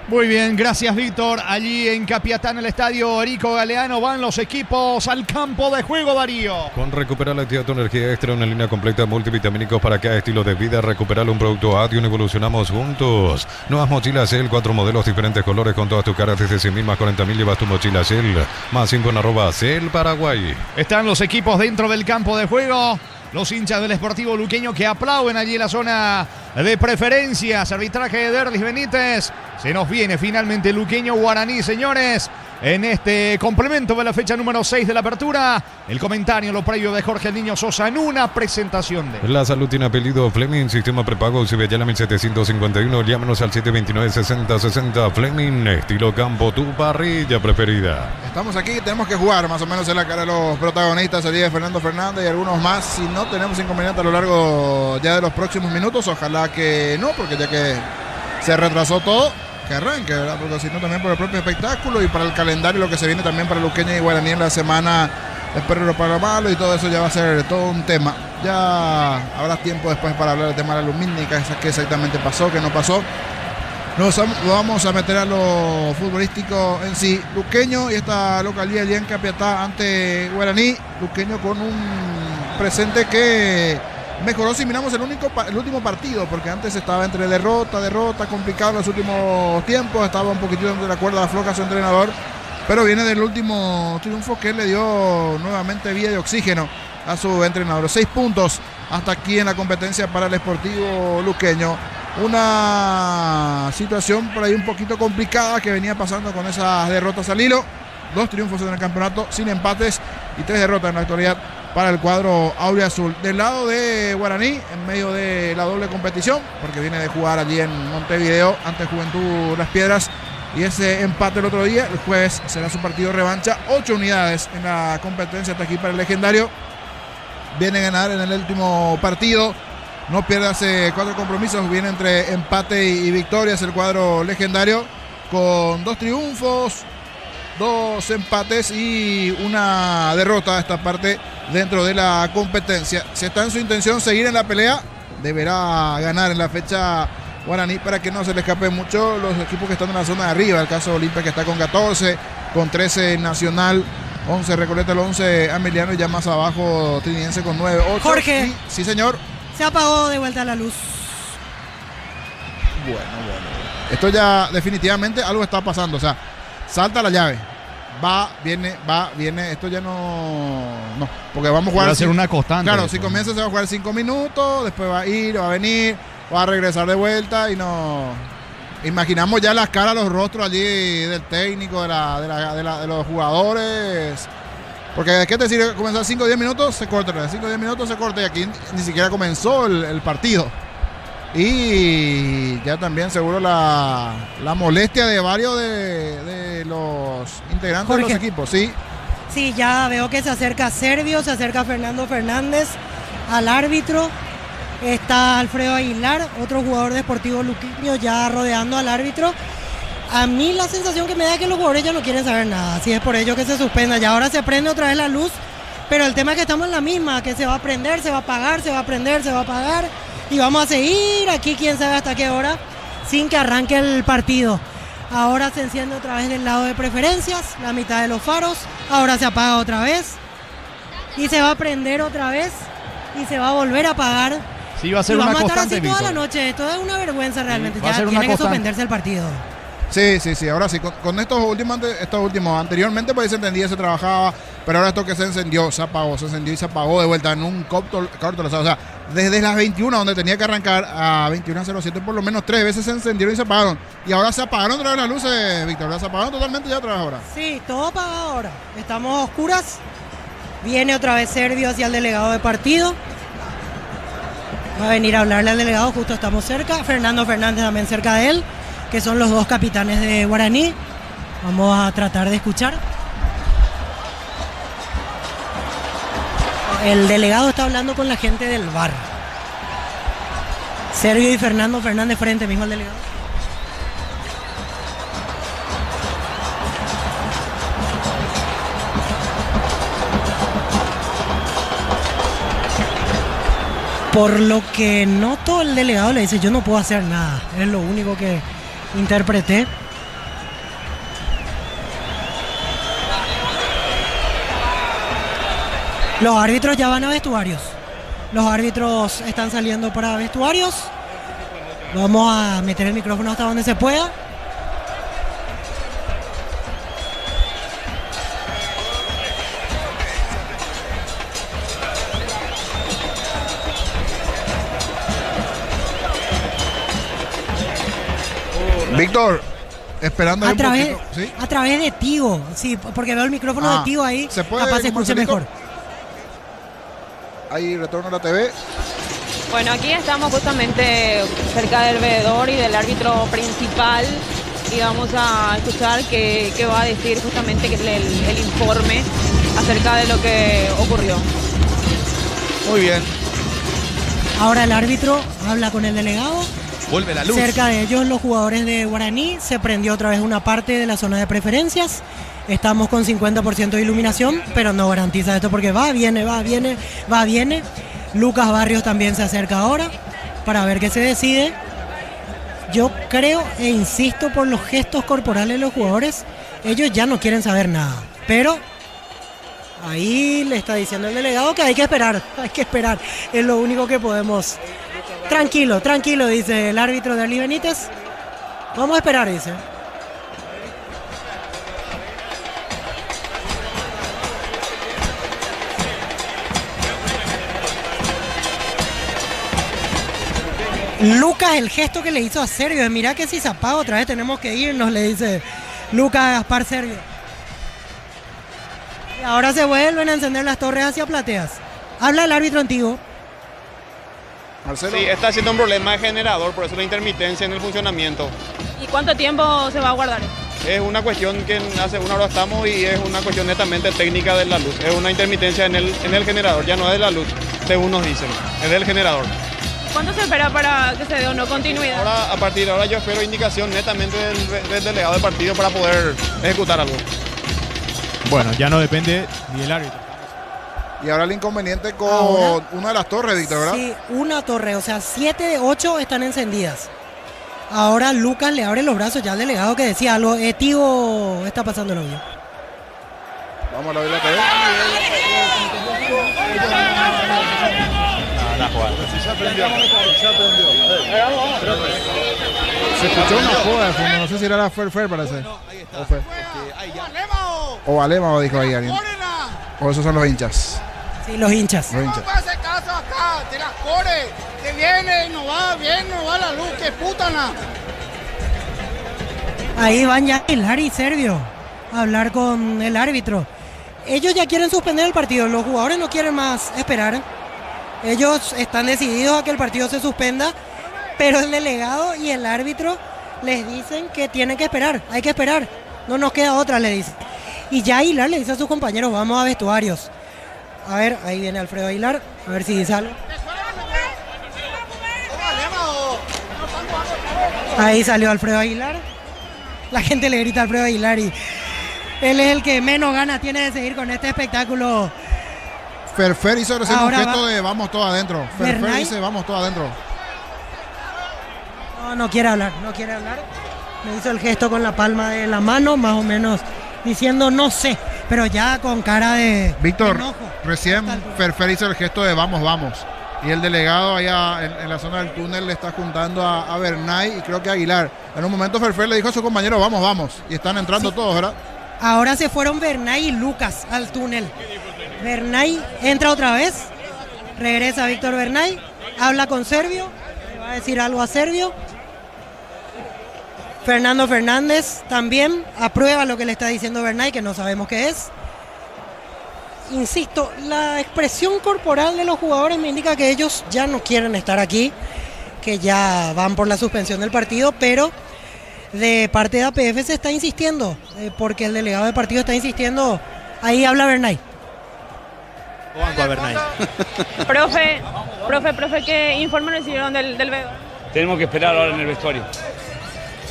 Muy bien, gracias Víctor. Allí en Capiatá, en el estadio Erico Galeano, van los equipos al campo de juego, Darío. Con Recupera Lactia, tu energía extra, una línea completa de multivitamínicos para cada estilo de vida. Recuperar un producto Adion, evolucionamos juntos. Nuevas mochilas Cell, 4 modelos, diferentes colores con todas tus caras. Desde 100.000 más 40.000 llevas tu mochila Cell. Más info en @Cell Paraguay. Están los equipos dentro del campo de juego. Los hinchas del Sportivo Luqueño que aplauden allí en la zona de preferencias. Arbitraje de Derlis Benítez. Se nos viene finalmente Luqueño Guaraní, señores. En este complemento de la fecha número 6 de la apertura. El comentario, lo previo de Jorge el Niño Sosa en una presentación de... La salud tiene apellido Fleming, sistema prepago Cibellana 1751. Llámanos al 729-6060. Fleming, estilo campo, tu parrilla preferida. Estamos aquí, tenemos que jugar más o menos en la cara de los protagonistas, el día de Fernando Fernández y algunos más. Si no tenemos inconveniente a lo largo ya de los próximos minutos, ojalá que no, porque ya que se retrasó todo, que arranque, ¿verdad? Porque si no, también por el propio espectáculo y para el calendario, lo que se viene también para Luqueño y Guaraní en la semana, espero para malo, y todo eso ya va a ser todo un tema. Ya habrá tiempo después para hablar del tema de la lumínica, qué exactamente pasó, qué no pasó. Nos vamos a meter a lo futbolístico en sí. Luqueño y esta localidad allí en Capiatá ante Guaraní. Luqueño con un presente que mejoró si miramos el último partido, porque antes estaba entre derrota, complicado en los últimos tiempos, estaba un poquitito entre la cuerda floja su entrenador, pero viene del último triunfo que le dio nuevamente vía de oxígeno a su entrenador. 6 puntos hasta aquí en la competencia para el Sportivo Luqueño. Una situación por ahí un poquito complicada que venía pasando con esas derrotas al hilo. 2 triunfos en el campeonato sin empates y 3 derrotas en la actualidad para el cuadro auriazul. Del lado de Guaraní, en medio de la doble competición, porque viene de jugar allí en Montevideo ante Juventud Las Piedras, y ese empate el otro día, el jueves será su partido revancha. 8 unidades en la competencia hasta aquí para el legendario. Viene a ganar en el último partido, no pierde hace 4 compromisos, viene entre empate y victorias el cuadro legendario, con 2 triunfos, 2 empates y una derrota esta parte dentro de la competencia. Si está en su intención seguir en la pelea, deberá ganar en la fecha Guaraní para que no se le escape mucho los equipos que están en la zona de arriba. El caso de Olimpia, que está con 14, con 13 Nacional, 11 Recoleta, el 11 Ameliano, y ya más abajo Trinidense con 9, 8. Jorge. Y, sí, señor. Se apagó de vuelta la luz. Bueno. Esto ya definitivamente algo está pasando. O sea, salta la llave. Va, viene. Esto ya no. Porque vamos a jugar. Va a ser una constante. Claro, si comienza se va a jugar 5 minutos, después va a ir, va a venir, va a regresar de vuelta y no. Imaginamos ya las caras, los rostros allí del técnico, de los jugadores. Porque ¿qué te sirve comenzar 5 o 10 minutos? Se corta. 5 o 10 minutos se corta y aquí ni siquiera comenzó el partido. Y ya también seguro la molestia de varios de los integrantes Jorge. de los equipos, ¿sí? Sí, ya veo que se acerca Servio, se acerca Fernando Fernández al árbitro. Está Alfredo Aguilar, otro jugador de Sportivo Luqueño, ya rodeando al árbitro. A mí la sensación que me da es que los jugadores ya no quieren saber nada, así es por ello que se suspenda. Ya ahora se prende otra vez la luz, pero el tema es que estamos en la misma, que se va a prender, se va a apagar, se va a prender, se va a apagar. Y vamos a seguir aquí, quién sabe hasta qué hora, sin que arranque el partido. Ahora se enciende otra vez del lado de preferencias, la mitad de los faros. Ahora se apaga otra vez. Y se va a prender otra vez. Y se va a volver a apagar. Sí, va a ser y una vamos a estar constante, así toda Víctor. la noche. Esto es una vergüenza realmente. va a Ya ser una tiene que constante. suspenderse el partido. Sí, ahora sí, con estos últimos, anteriormente pues se entendía, se trabajaba, pero ahora esto que se encendió, se apagó, se encendió y se apagó de vuelta en un corto, o sea, desde las 21 donde tenía que arrancar a 21:07 por lo menos 3 veces se encendieron y se apagaron, y ahora se apagaron otra vez las luces, Víctor, ¿verdad? Se apagaron totalmente ya otra vez ahora. Sí, todo apagado ahora. Estamos a oscuras. Viene otra vez Servio hacia el delegado de partido. Va a venir a hablarle al delegado, justo estamos cerca. Fernando Fernández también cerca de él, que son los dos capitanes de Guaraní. Vamos a tratar de escuchar. El delegado está hablando con la gente del bar. Servio y Fernando Fernández frente, mismo al delegado. Por lo que noto, el delegado le dice, yo no puedo hacer nada. Es lo único que interpreté. Los árbitros ya van a vestuarios. Los árbitros están saliendo para vestuarios. Vamos a meter el micrófono hasta donde se pueda. Víctor, esperando ahí A través, un poquito, ¿sí? a través de Tigo, sí, porque veo el micrófono de Tigo ahí, ¿se puede, capaz se escuche Marcelito? mejor. Ahí retorno a la TV. Bueno, aquí estamos justamente cerca del veedor y del árbitro principal y vamos a escuchar qué va a decir justamente el informe acerca de lo que ocurrió. Muy bien. Ahora el árbitro habla con el delegado. Vuelve la luz. Cerca de ellos los jugadores de Guaraní. Se prendió otra vez una parte de la zona de preferencias. Estamos con 50% de iluminación, pero no garantiza esto porque va, viene. Lucas Barrios también se acerca ahora para ver qué se decide. Yo creo e insisto por los gestos corporales de los jugadores, ellos ya no quieren saber nada. Pero ahí le está diciendo el delegado que hay que esperar. Es lo único que podemos. Tranquilo, dice el árbitro de Arly Benítez. Vamos a esperar, dice. Lucas, el gesto que le hizo a Servio, mira que si se apaga otra vez tenemos que irnos, le dice Lucas a Gaspar Servio. Y ahora se vuelven a encender las torres hacia Plateas. Habla el árbitro antiguo. Marcelo. Sí, está siendo un problema de generador, por eso la intermitencia en el funcionamiento. ¿Y cuánto tiempo se va a guardar? Es una cuestión que hace una hora estamos y es una cuestión netamente técnica de la luz. Es una intermitencia en el generador, ya no es de la luz, según nos dicen, es del generador. ¿Cuánto se espera para que se dé o no continuidad? Ahora, a partir de ahora yo espero indicación netamente del delegado del partido para poder ejecutar algo. Bueno, ya no depende ni del árbitro. Y ahora el inconveniente con Ahora, una de las torres, Víctor, ¿verdad? Sí, una torre, o sea, 7 de 8 están encendidas. Ahora Lucas le abre los brazos ya al delegado que decía algo. Tío, está pasando el audio. Vamos a ver la TV. Se escuchó una joda de fondo, no sé si era la Fer parece. O Fer. O Valema, dijo ahí alguien. O esos son los hinchas. Sí, los hinchas. Los hinchas. No me hace caso acá, de las core, que viene y no va la luz, que putana. Ahí van ya Aguilar y Servio a hablar con el árbitro. Ellos ya quieren suspender el partido, los jugadores no quieren más esperar. Ellos están decididos a que el partido se suspenda pero el delegado y el árbitro les dicen que tienen que esperar, hay que esperar, no nos queda otra, le dice. Y ya Aguilar le dice a sus compañeros, vamos a vestuarios. A ver, ahí viene Alfredo Aguilar, a ver si dice algo. Ahí salió Alfredo Aguilar. La gente le grita a Alfredo Aguilar y él es el que menos ganas tiene de seguir con este espectáculo. Ferfer hizo recién un gesto va de vamos todos adentro. Ferfer dice vamos todos adentro. No quiere hablar, no quiere hablar. Me hizo el gesto con la palma de la mano, más o menos diciendo no sé, pero ya con cara de Víctor, enojo. recién Ferfer hizo el gesto de vamos, vamos. Y el delegado allá en la zona del túnel le está juntando a Bernay y creo que a Aguilar. En un momento Ferfer le dijo a su compañero vamos, vamos. Y están entrando todos, ¿verdad? Ahora se fueron Bernay y Lucas al túnel. Bernay entra otra vez, regresa Víctor Bernay, habla con Servio, le va a decir algo a Servio. Fernando Fernández también aprueba lo que le está diciendo Bernay, que no sabemos qué es. Insisto, la expresión corporal de los jugadores me indica que ellos ya no quieren estar aquí, que ya van por la suspensión del partido, pero de parte de APF se está insistiendo, porque el delegado de partido está insistiendo. Ahí habla Bernay. Banco a Bernay. Profe, ¿qué informe recibieron del vestuario? Tenemos que esperar ahora en el vestuario.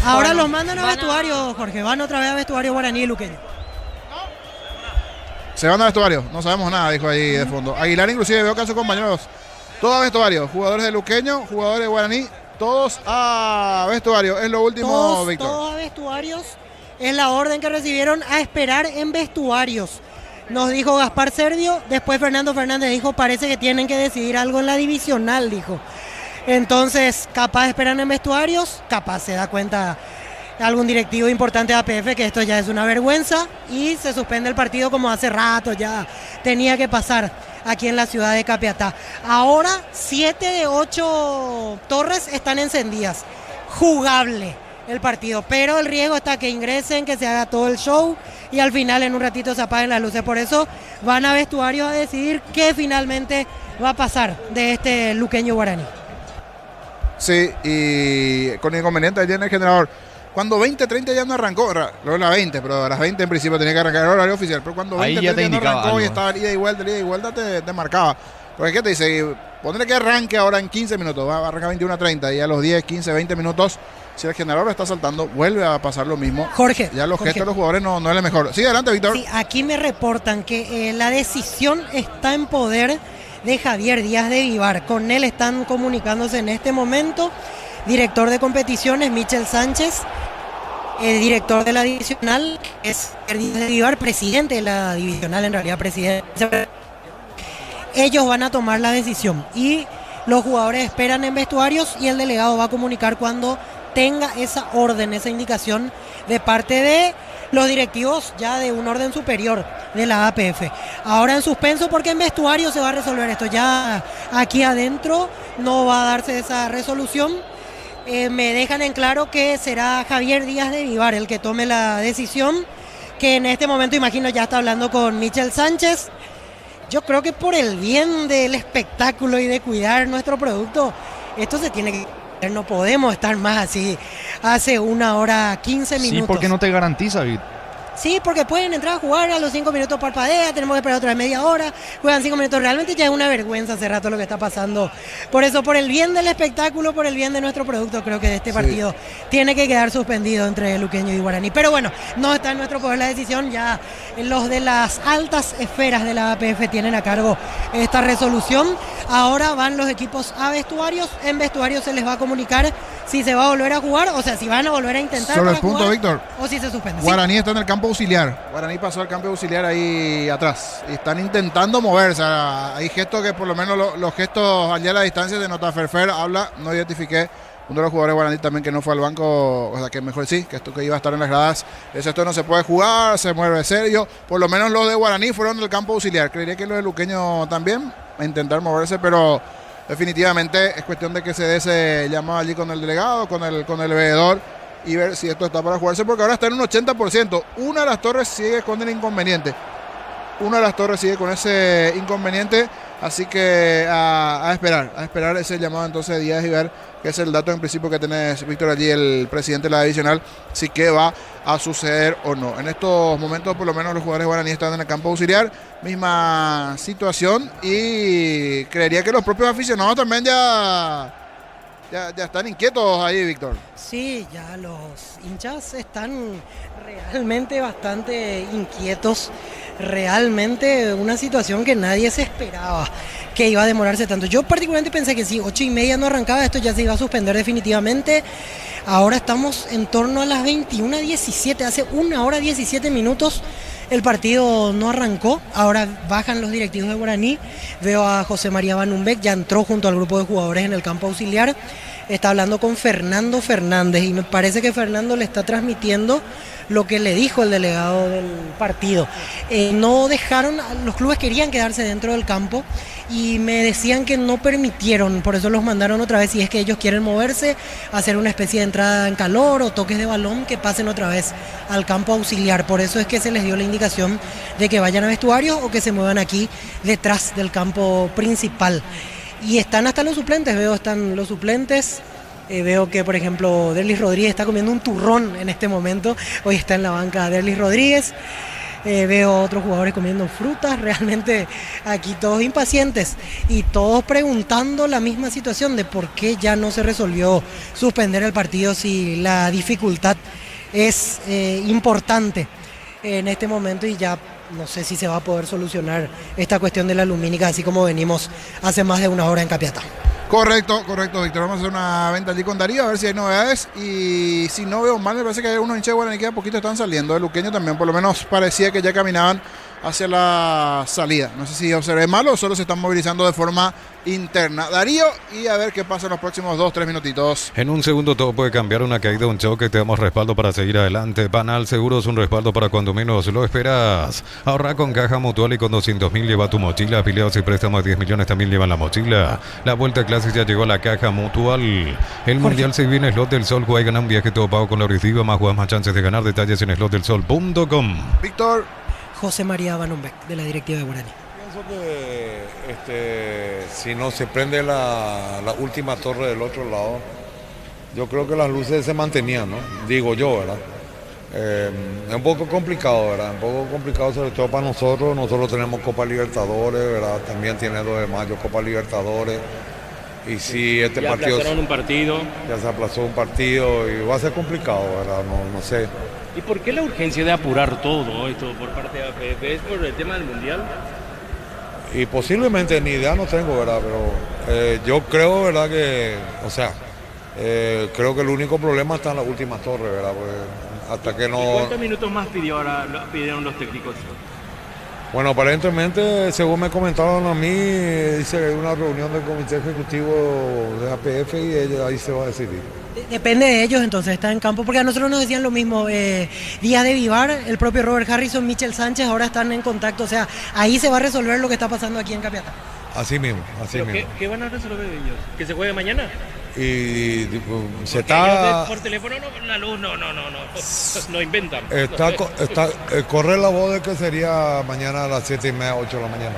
Ahora los mandan a vestuario, Jorge. Van otra vez a vestuario guaraní y luqueño. Se van a vestuario, no sabemos nada, dijo ahí de fondo. Aguilar inclusive veo que a sus compañeros, todos a vestuario, jugadores de luqueño, jugadores de guaraní, todos a vestuario. Es lo último, Víctor. Todos a vestuarios. Es la orden que recibieron, a esperar en vestuarios. Nos dijo Gaspar Servio, después Fernando Fernández dijo, parece que tienen que decidir algo en la divisional, dijo. Entonces, capaz esperan en vestuarios, capaz se da cuenta algún directivo importante de APF que esto ya es una vergüenza y se suspende el partido como hace rato ya tenía que pasar aquí en la ciudad de Capiatá. Ahora 7 de 8 torres están encendidas, jugable el partido, pero el riesgo está que ingresen, que se haga todo el show y al final en un ratito se apaguen las luces. Por eso van a vestuarios a decidir qué finalmente va a pasar de este luqueño guaraní. Sí, y con inconveniente allí en el generador. Cuando 20:30 ya no arrancó, luego la 20, pero a las 20 en principio tenía que arrancar el horario oficial, pero cuando 20:30 ya no arrancó algo. Y estaba ida y vuelta te marcaba. Porque ¿qué te dice? Ponerle que arranque ahora en 15 minutos, va a arrancar 21:30 y a los 10, 15, 20 minutos, si el generador está saltando, vuelve a pasar lo mismo. Jorge. Ya los gestos de los jugadores no es lo mejor. Sí, adelante, Víctor. Sí, aquí me reportan que la decisión está en poder de Javier Díaz de Vivar. Con él están comunicándose en este momento. Director de competiciones, Michel Sánchez, el director de la divisional, que es Díaz de Vivar, presidente de la divisional, en realidad presidente. Ellos van a tomar la decisión y los jugadores esperan en vestuarios y el delegado va a comunicar cuando tenga esa orden, esa indicación de parte de los directivos ya de un orden superior de la APF. Ahora en suspenso porque en vestuario se va a resolver esto. Ya aquí adentro no va a darse esa resolución. Me dejan en claro que será Javier Díaz de Vivar el que tome la decisión, que en este momento imagino ya está hablando con Michel Sánchez. Yo creo que por el bien del espectáculo y de cuidar nuestro producto, esto se tiene que... No podemos estar más así. Hace 1 hora 15 minutos. Sí, porque no te garantiza, Víctor. Sí, porque pueden entrar a jugar, a los 5 minutos parpadea, tenemos que esperar otra vez media hora, juegan 5 minutos. Realmente ya es una vergüenza hace rato lo que está pasando. Por eso, por el bien del espectáculo, por el bien de nuestro producto, creo que de este partido tiene que quedar suspendido entre luqueño y guaraní. Pero bueno, no está en nuestro poder la decisión, ya los de las altas esferas de la APF tienen a cargo esta resolución. Ahora van los equipos a vestuarios, en vestuarios se les va a comunicar si se va a volver a jugar, o sea, si van a volver a intentar sobre el punto, jugar, Víctor, o si se suspende. Guaraní está en el campo auxiliar. Guaraní pasó al campo auxiliar ahí atrás. Y están intentando moverse. Hay gestos que por lo menos los gestos allá a la distancia de Nota Ferfer habla, no identifiqué. Uno de los jugadores guaraní también que no fue al banco, o sea que mejor sí, que esto que iba a estar en las gradas. Esto no se puede jugar, se mueve serio. Por lo menos los de Guaraní fueron del campo auxiliar. Creería que los de luqueño también, a intentar moverse, pero definitivamente es cuestión de que se dé ese llamado allí con el delegado, con el veedor y ver si esto está para jugarse, porque ahora está en un 80%. Una de las torres sigue con el inconveniente. Una de las torres sigue con ese inconveniente, así que a esperar ese llamado entonces de Díaz y ver que es el dato en principio que tenés, Víctor, allí el presidente de la divisional, si que va a suceder o no. En estos momentos por lo menos los jugadores guaraníes están en el campo auxiliar, misma situación, y creería que los propios aficionados también ya están inquietos ahí, Víctor. Sí, ya los hinchas están realmente bastante inquietos. Realmente una situación que nadie se esperaba que iba a demorarse tanto. Yo particularmente pensé que si 8:30 no arrancaba esto ya se iba a suspender definitivamente. Ahora estamos en torno a las 21:17, hace 1 hora 17 minutos el partido no arrancó. Ahora bajan los directivos de Guaraní. Veo a José María Banumbeck, ya entró junto al grupo de jugadores en el campo auxiliar. Está hablando con Fernando Fernández y me parece que Fernando le está transmitiendo lo que le dijo el delegado del partido. No dejaron, los clubes querían quedarse dentro del campo y me decían que no permitieron, por eso los mandaron otra vez, si es que ellos quieren moverse, hacer una especie de entrada en calor o toques de balón, que pasen otra vez al campo auxiliar. Por eso es que se les dio la indicación de que vayan a vestuarios o que se muevan aquí detrás del campo principal. Y están hasta los suplentes, están los suplentes. Veo que, por ejemplo, Derlis Rodríguez está comiendo un turrón en este momento. Hoy está en la banca Derlis Rodríguez. Veo otros jugadores comiendo frutas. Realmente aquí todos impacientes y todos preguntando la misma situación de por qué ya no se resolvió suspender el partido si la dificultad es importante en este momento y ya no sé si se va a poder solucionar esta cuestión de la lumínica así como venimos hace más de 1 hora en Capiatá. Correcto, Víctor. Vamos a hacer una venta allí con Darío a ver si hay novedades. Y si no veo mal, me parece que hay unos hinchas de Guaraní que a poquito están saliendo. El luqueño también, por lo menos parecía que ya caminaban hacia la salida. No sé si observé mal o solo se están movilizando de forma interna. Darío, y a ver qué pasa en los próximos 2-3 minutitos. En un segundo todo puede cambiar, una caída, un choque, te damos respaldo para seguir adelante. Banal Seguros, un respaldo para cuando menos lo esperas. Ahorra con Caja Mutual y con 200.000 lleva tu mochila. Afiliados y préstamos de 10 millones también llevan la mochila. La Vuelta Classic ya llegó a la Caja Mutual. El Mundial se viene Slot del Sol. Juega y gana un viaje todo pago con la Eurocivia. Más jugadas, más chances de ganar. Detalles en slotdelsol.com. Víctor. José María Banumbeck, de la directiva de Guaraní. Pienso que si no se prende la última torre del otro lado, yo creo que las luces se mantenían, ¿no? Digo yo, ¿verdad? Es un poco complicado, ¿verdad? Un poco complicado sobre todo para nosotros. Nosotros tenemos Copa Libertadores, ¿verdad? También tiene 2 de mayo Copa Libertadores. Y si este ya partido... aplazaron un partido. Ya se aplazó un partido y va a ser complicado, ¿verdad? No sé. ¿Y por qué la urgencia de apurar todo esto por parte de AFF? ¿Es por el tema del Mundial? Y posiblemente ni idea no tengo, ¿verdad? Pero yo creo, ¿verdad? Que, creo que el único problema está en las últimas torres, ¿verdad? Pues, hasta que no... ¿Y cuántos minutos más pidieron los técnicos? Bueno, aparentemente, según me comentaron a mí, dice que hay una reunión del comité ejecutivo de APF y ahí se va a decidir. Depende de ellos, entonces, está en campo, porque a nosotros nos decían lo mismo, Díaz de Vivar, el propio Robert Harrison, Michel Sánchez, ahora están en contacto, o sea, ahí se va a resolver lo que está pasando aquí en Capiatá. Así mismo. ¿Qué van a resolver ellos? ¿Que se juegue mañana? Y se está... Por teléfono la luz no inventan. Corre la voz de que sería mañana a las 7:30, 8 de la mañana,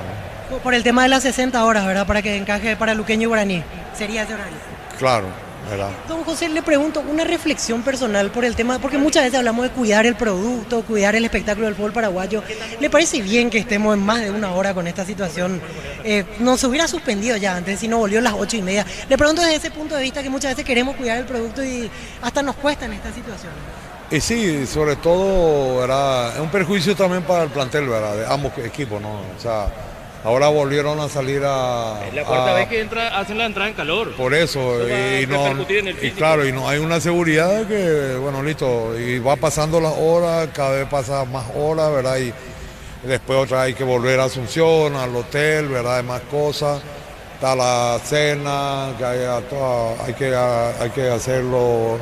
¿no? Por el tema de las 60 horas, ¿verdad? Para que encaje para Luqueño y Guaraní. Sería ese horario. Claro. ¿verdad? Don José, le pregunto una reflexión personal por el tema, porque muchas veces hablamos de cuidar el producto, cuidar el espectáculo del fútbol paraguayo. ¿Le parece bien que estemos en más de una hora con esta situación? No se hubiera suspendido ya antes, si no volvió a las 8:30. Le pregunto desde ese punto de vista que muchas veces queremos cuidar el producto y hasta nos cuesta en esta situación. Y sí, sobre todo, ¿verdad? Es un perjuicio también para el plantel, ¿verdad? De ambos equipos, ¿no? O sea, ahora volvieron a salir a... Es la cuarta vez que hacen la entrada en calor. Por eso, y claro, y no hay una seguridad de que, bueno, listo, y va pasando las horas, cada vez pasa más horas, ¿verdad? Y después otra hay que volver a Asunción, al hotel, ¿verdad? Hay más cosas. Está la cena, que hay que hacerlo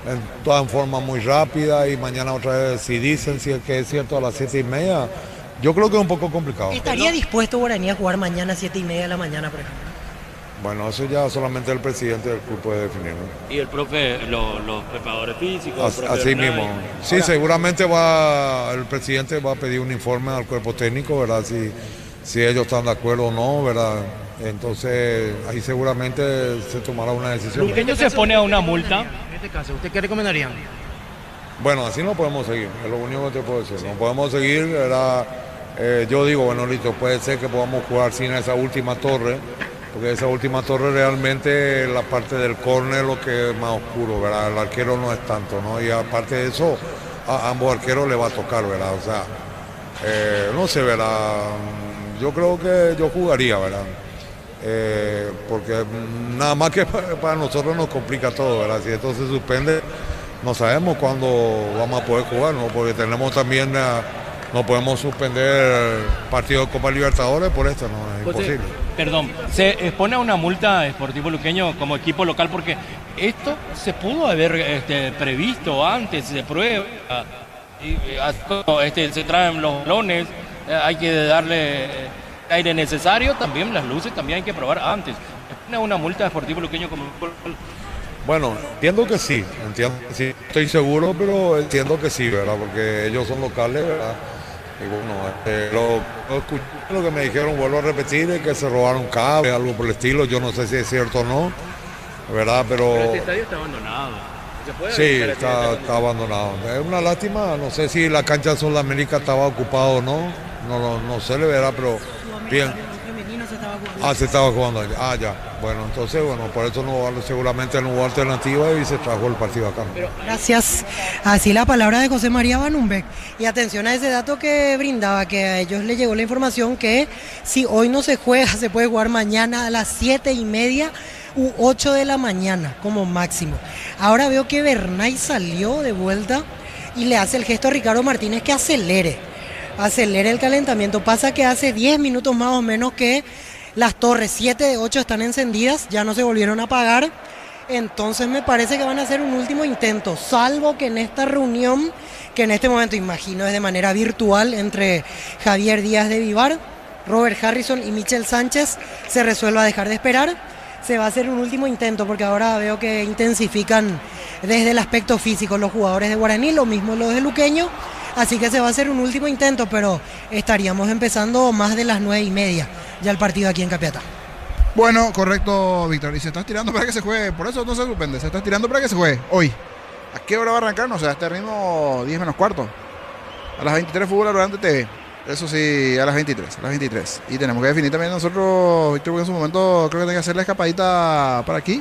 en toda forma muy rápida, y mañana otra vez, si dicen si es que es cierto, a las 7:30, yo creo que es un poco complicado. ¿Estaría dispuesto Guaraní a jugar mañana a 7:30 de la mañana, por ejemplo? Bueno, eso ya solamente el presidente del club puede definir, ¿no? Y el profe, los preparadores físicos. Así mismo. Sí, ahora, seguramente el presidente va a pedir un informe al cuerpo técnico, ¿verdad? Si ellos están de acuerdo o no, ¿verdad? Entonces ahí seguramente se tomará una decisión. ¿Luqueño se pone a una multa? En este caso, ¿usted qué recomendaría? Bueno, así no podemos seguir, es lo único que te puedo decir. No podemos seguir, ¿verdad? Yo digo, bueno, listo, puede ser que podamos jugar sin esa última torre, porque esa última torre realmente la parte del córner lo que es más oscuro, ¿verdad? El arquero no es tanto, ¿no? Y aparte de eso, a ambos arqueros le va a tocar, ¿verdad? O sea, no sé, ¿verdad? Yo creo que yo jugaría, ¿verdad? Porque nada más que para nosotros nos complica todo, ¿verdad? Si esto se suspende, no sabemos cuándo vamos a poder jugar, ¿no? Porque tenemos también... no podemos suspender partidos de Copa Libertadores por esto, no es imposible. Perdón, se expone a una multa Sportivo Luqueño como equipo local porque esto se pudo haber previsto antes, se prueba, se traen los balones, hay que darle aire necesario, también las luces también hay que probar antes. ¿Expone a una multa Sportivo Luqueño como equipo local? Bueno, entiendo que sí, sí, estoy seguro, pero entiendo que sí, ¿verdad? Porque ellos son locales, ¿verdad? Y bueno, lo que me dijeron, vuelvo a repetir, es que se robaron cables, algo por el estilo, yo no sé si es cierto o no, ¿verdad? Pero este estadio está abandonado. ¿Se puede sí, está abandonado. Es una lástima, no sé si la cancha de Sudamérica estaba ocupada o no, no sé, le verá, pero bien. Se estaba jugando allá. Ya. Bueno, entonces, por eso seguramente no hubo alternativa y se trajo el partido acá. Gracias. Así la palabra de José María Van Humbeck. Y atención a ese dato que brindaba, que a ellos les llegó la información que si hoy no se juega, se puede jugar mañana a las 7:30 u 8 de la mañana como máximo. Ahora veo que Bernay salió de vuelta y le hace el gesto a Ricardo Martínez que acelere el calentamiento. Pasa que hace 10 minutos más o menos que las torres 7 de 8 están encendidas, ya no se volvieron a apagar. Entonces me parece que van a hacer un último intento, salvo que en esta reunión, que en este momento imagino es de manera virtual entre Javier Díaz de Vivar, Robert Harrison y Michel Sánchez, se resuelva a dejar de esperar. Se va a hacer un último intento porque ahora veo que intensifican desde el aspecto físico los jugadores de Guaraní, lo mismo los de Luqueño. Así que se va a hacer un último intento, pero estaríamos empezando más de las 9:30 ya el partido aquí en Capiatá. Bueno, correcto, Víctor. Y se está estirando para que se juegue, por eso no se suspende, se está estirando para que se juegue hoy. ¿A qué hora va a arrancar? No sé, a este ritmo 10 menos cuarto. A las 23 Fútbol Adelante TV. Eso sí, a las 23. Y tenemos que definir también nosotros, Víctor, porque en su momento creo que tiene que hacer la escapadita para aquí.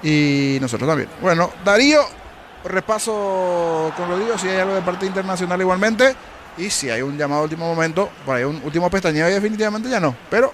Y nosotros también. Bueno, Darío, repaso con Rodrigo, si hay algo de parte internacional igualmente. Y si hay un llamado a último momento, por ahí un último pestañeo y definitivamente ya no. Pero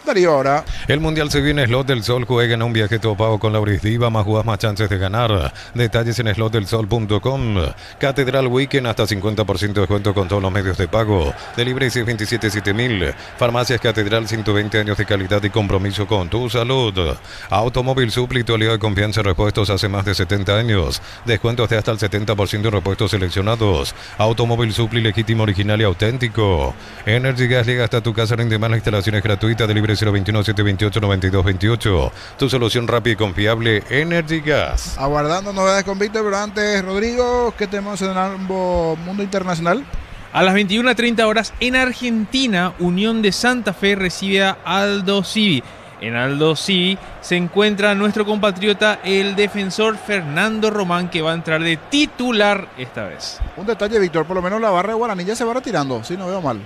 Darío ahora. El Mundial se viene Slot del Sol. Jueguen a un viaje todo pago con Lauris Diva. Más jugas, más chances de ganar. Detalles en slotdelsol.com. Catedral Weekend hasta 50% de descuento con todos los medios de pago. Delivery 627-7000. Farmacias Catedral, 120 años de calidad y compromiso con tu salud. Automóvil Supli, tu aliado de confianza en repuestos hace más de 70 años. Descuentos de hasta el 70% en repuestos seleccionados. Automóvil Supli, legítimo, original y auténtico. Energy Gas llega hasta tu casa. Rinde más, la instalación es gratuita. Delivery 021-728-9228. Tu solución rápida y confiable, Energy Gas. Aguardando novedades con Víctor, pero antes, Rodrigo, ¿qué tenemos en el mundo internacional? A las 21:30 horas en Argentina, Unión de Santa Fe recibe a Aldo Civi. En Aldo Civi se encuentra nuestro compatriota, el defensor Fernando Román, que va a entrar de titular esta vez. Un detalle, Víctor, por lo menos la barra de Guaraní ya se va retirando, si no veo mal.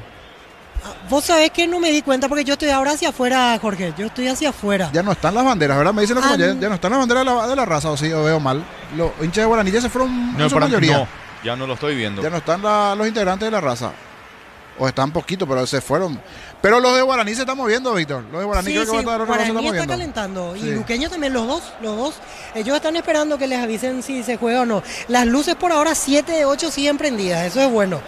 Vos sabés que no me di cuenta porque yo estoy ahora hacia afuera, Jorge. Yo estoy hacia afuera. Ya no están las banderas, ¿verdad? Me dicen como ya no están las banderas de la raza, o sí, o veo mal. Los hinchas de Guaraní ya se fueron en su mayoría. No, ya no lo estoy viendo. Ya no están los integrantes de la raza. O están poquito, pero se fueron. Pero los de Guaraní se están moviendo, Víctor. Los de Guaraní creo que van a estar Guaraní está calentando. Sí. Y Luqueño también, los dos. Ellos están esperando que les avisen si se juega o no. Las luces por ahora 7 de 8 siguen prendidas, eso es bueno.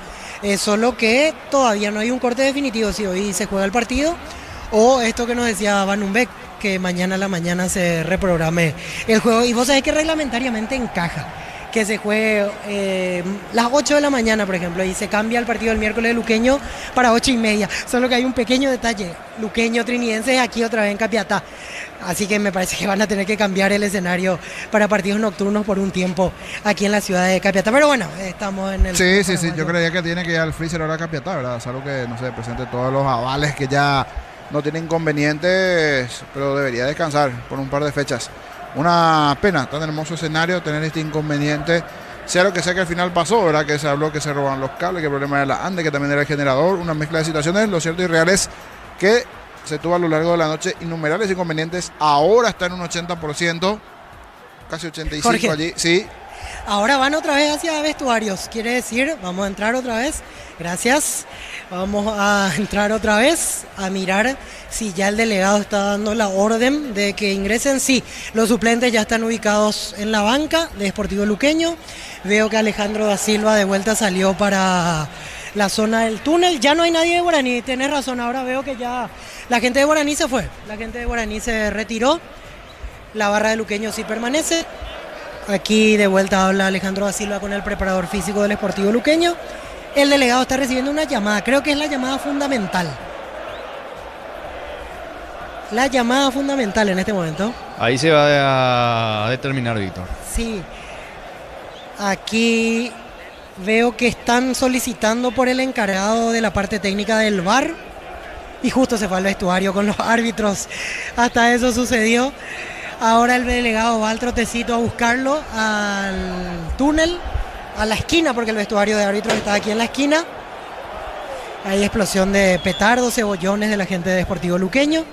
Solo que todavía no hay un corte definitivo si hoy se juega el partido o esto que nos decía Van Humbeck, que mañana a la mañana se reprograme el juego. Y vos sabés que reglamentariamente encaja. que se juegue las 8 de la mañana, por ejemplo, y se cambia el partido del miércoles de Luqueño para 8:30. Solo que hay un pequeño detalle. Luqueño Trinidense aquí otra vez en Capiatá. Así que me parece que van a tener que cambiar el escenario para partidos nocturnos por un tiempo aquí en la ciudad de Capiatá. Pero bueno, estamos en el... Sí. Yo creía que tiene que ir al freezer ahora a Capiatá, ¿verdad? Es algo que, no sé, presente todos los avales que ya no tienen inconvenientes, pero debería descansar por un par de fechas. Una pena, tan hermoso escenario, tener este inconveniente. Sea lo que sea que al final pasó, ¿verdad? Que se habló que se robaron los cables, que el problema era la ANDE, que también era el generador, una mezcla de situaciones. Lo cierto y real es que se tuvo a lo largo de la noche innumerables inconvenientes. Ahora está en un 80%, casi 85% Jorge, allí. Sí. Ahora van otra vez hacia vestuarios, quiere decir, vamos a entrar otra vez. Gracias. Vamos a entrar otra vez a mirar si ya el delegado está dando la orden de que ingresen. Sí, los suplentes ya están ubicados en la banca de Sportivo Luqueño. Veo que Alejandro da Silva de vuelta salió para la zona del túnel. Ya no hay nadie de Guaraní, tenés razón. Ahora veo que ya la gente de Guaraní se fue. La gente de Guaraní se retiró. La barra de Luqueño sí permanece. Aquí de vuelta habla Alejandro da Silva con el preparador físico del Sportivo Luqueño. El delegado está recibiendo una llamada, creo que es la llamada fundamental. La llamada fundamental en este momento. Ahí se va a determinar, Víctor. Sí. Aquí veo que están solicitando por el encargado de la parte técnica del VAR. Y justo se fue al vestuario con los árbitros. Hasta eso sucedió. Ahora el delegado va al trotecito a buscarlo al túnel, a la esquina, porque el vestuario de árbitros está aquí en la esquina. Hay explosión de petardos, cebollones de la gente de Sportivo Luqueño.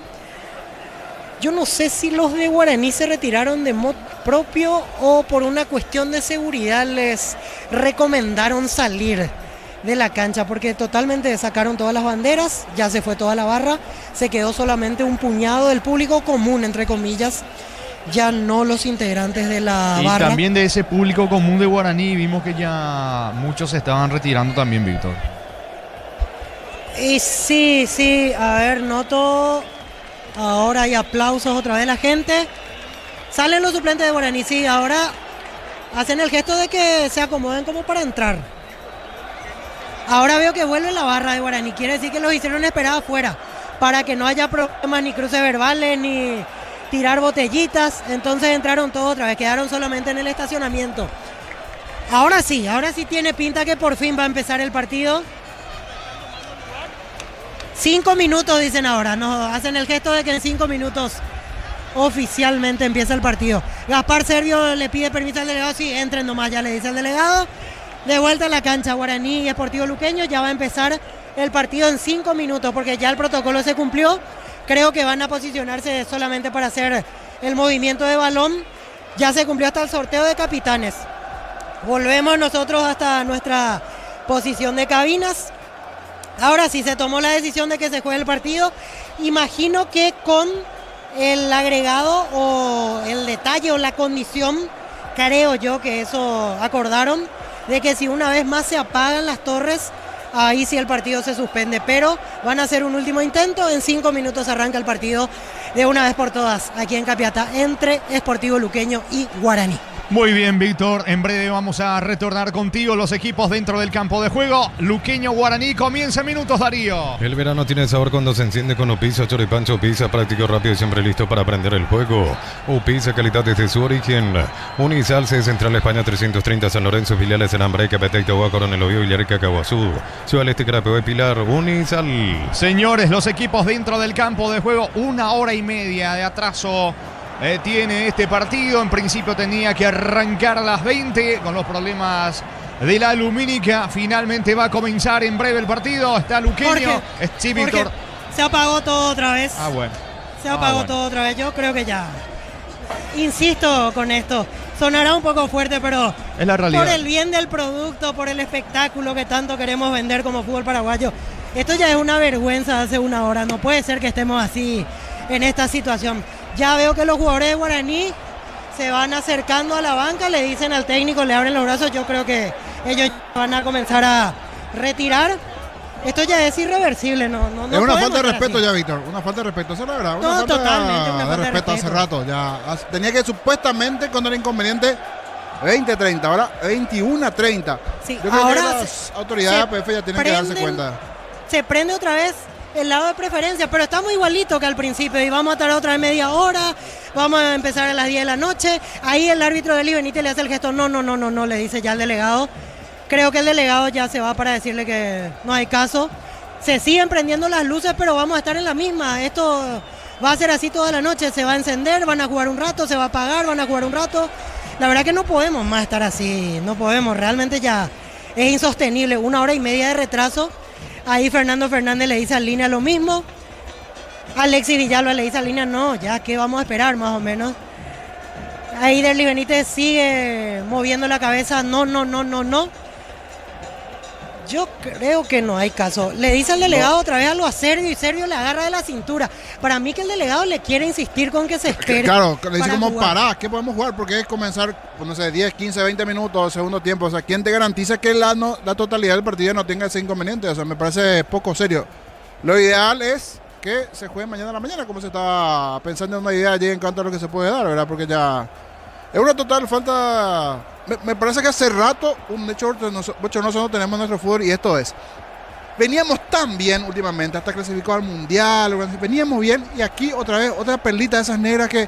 Yo no sé si los de Guaraní se retiraron de modo propio o por una cuestión de seguridad les recomendaron salir de la cancha, porque totalmente sacaron todas las banderas, ya se fue toda la barra, se quedó solamente un puñado del público común, entre comillas, ya no los integrantes de la barra. Y también de ese público común de Guaraní vimos que ya muchos se estaban retirando también, Víctor. Y sí, a ver, noto, ahora hay aplausos otra vez de la gente. Salen los suplentes de Guaraní, sí, ahora hacen el gesto de que se acomoden como para entrar. Ahora veo que vuelve la barra de Guaraní, quiere decir que los hicieron esperar afuera, para que no haya problemas ni cruces verbales, ni tirar botellitas. Entonces entraron todos otra vez, quedaron solamente en el estacionamiento. Ahora sí tiene pinta que por fin va a empezar el partido. 5 minutos dicen ahora, nos hacen el gesto de que en 5 minutos oficialmente empieza el partido. Gaspar Servio le pide permiso al delegado, sí, entren nomás, ya le dice al delegado. De vuelta a la cancha, Guaraní y Sportivo Luqueño, ya va a empezar el partido en 5 minutos, porque ya el protocolo se cumplió. Creo que van a posicionarse solamente para hacer el movimiento de balón. Ya se cumplió hasta el sorteo de capitanes. Volvemos nosotros hasta nuestra posición de cabinas. Ahora sí se tomó la decisión de que se juegue el partido. Imagino que con el agregado o el detalle o la condición, creo yo que eso acordaron, de que si una vez más se apagan las torres, ahí sí el partido se suspende, pero van a hacer un último intento. En 5 minutos arranca el partido de una vez por todas aquí en Capiatá entre Sportivo Luqueño y Guaraní. Muy bien, Víctor. En breve vamos a retornar contigo los equipos dentro del campo de juego. Luqueño Guaraní, comienza en minutos, Darío. El verano tiene sabor cuando se enciende con Upisa, choripancho Upisa, práctico, rápido y siempre listo para aprender el juego. Upisa, calidad desde su origen. Unisal, sede Central España 330, San Lorenzo, filiales en Ambré, Capiatá, Itagua, Coronel Oviedo, Villarrica, Caguazú, Ciudad del Este, Carapehué, Pilar. Unisal. Señores, los equipos dentro del campo de juego, 1 hora y media de atraso tiene este partido. En principio tenía que arrancar a las 20 con los problemas de la lumínica. Finalmente va a comenzar en breve el partido. Está Luqueño. Sí, Víctor. Se apagó todo otra vez. Bueno. Se apagó todo otra vez. Yo creo que ya. Insisto con esto. Sonará un poco fuerte, pero es la realidad. Por el bien del producto, por el espectáculo que tanto queremos vender como fútbol paraguayo. Esto ya es una vergüenza hace 1 hora. No puede ser que estemos así en esta situación. Ya veo que los jugadores de Guaraní se van acercando a la banca, le dicen al técnico, le abren los brazos. Yo creo que ellos van a comenzar a retirar. Esto ya es irreversible, es una falta de respeto ya, Víctor. Una falta de respeto, eso es la verdad. Totalmente una falta de respeto hace rato. Ya tenía que supuestamente con el inconveniente 20:30, ahora 21:30. Sí, yo creo ahora que las autoridades de APF ya tienen que darse cuenta. Se prende otra vez el lado de preferencia, pero estamos igualito que al principio y vamos a estar otra vez media hora, vamos a empezar a las 10 de la noche. Ahí el árbitro de Eli Benítez le hace el gesto, no, le dice ya al delegado. Creo que el delegado ya se va para decirle que no hay caso. Se siguen prendiendo las luces, pero vamos a estar en la misma. Esto va a ser así toda la noche, se va a encender, van a jugar un rato, se va a apagar, van a jugar un rato. La verdad que no podemos más estar así, no podemos, realmente ya es insostenible, 1 hora y media de retraso. Ahí Fernando Fernández le dice a Línea lo mismo. Alexis Villalba le dice a Línea, no, ya que vamos a esperar más o menos. Ahí Derly Benítez sigue moviendo la cabeza, no. Yo creo que no hay caso. Le dice al delegado otra vez algo a Sergio y Sergio le agarra de la cintura. Para mí que el delegado le quiere insistir con que se espere. Claro, le dice como jugar. pará, ¿qué podemos jugar? Porque es comenzar, no sé, 10, 15, 20 minutos, segundo tiempo. O sea, ¿quién te garantiza que la totalidad del partido no tenga ese inconveniente? O sea, me parece poco serio. Lo ideal es que se juegue mañana a la mañana, como se estaba pensando en una idea allí en cuanto a lo que se puede dar, ¿verdad? Porque ya es una total falta. Me parece que hace rato un hecho bochornoso no tenemos en nuestro fútbol y esto es. Veníamos tan bien últimamente, hasta clasificado al Mundial, veníamos bien y aquí otra vez, otra perlita de esas negras que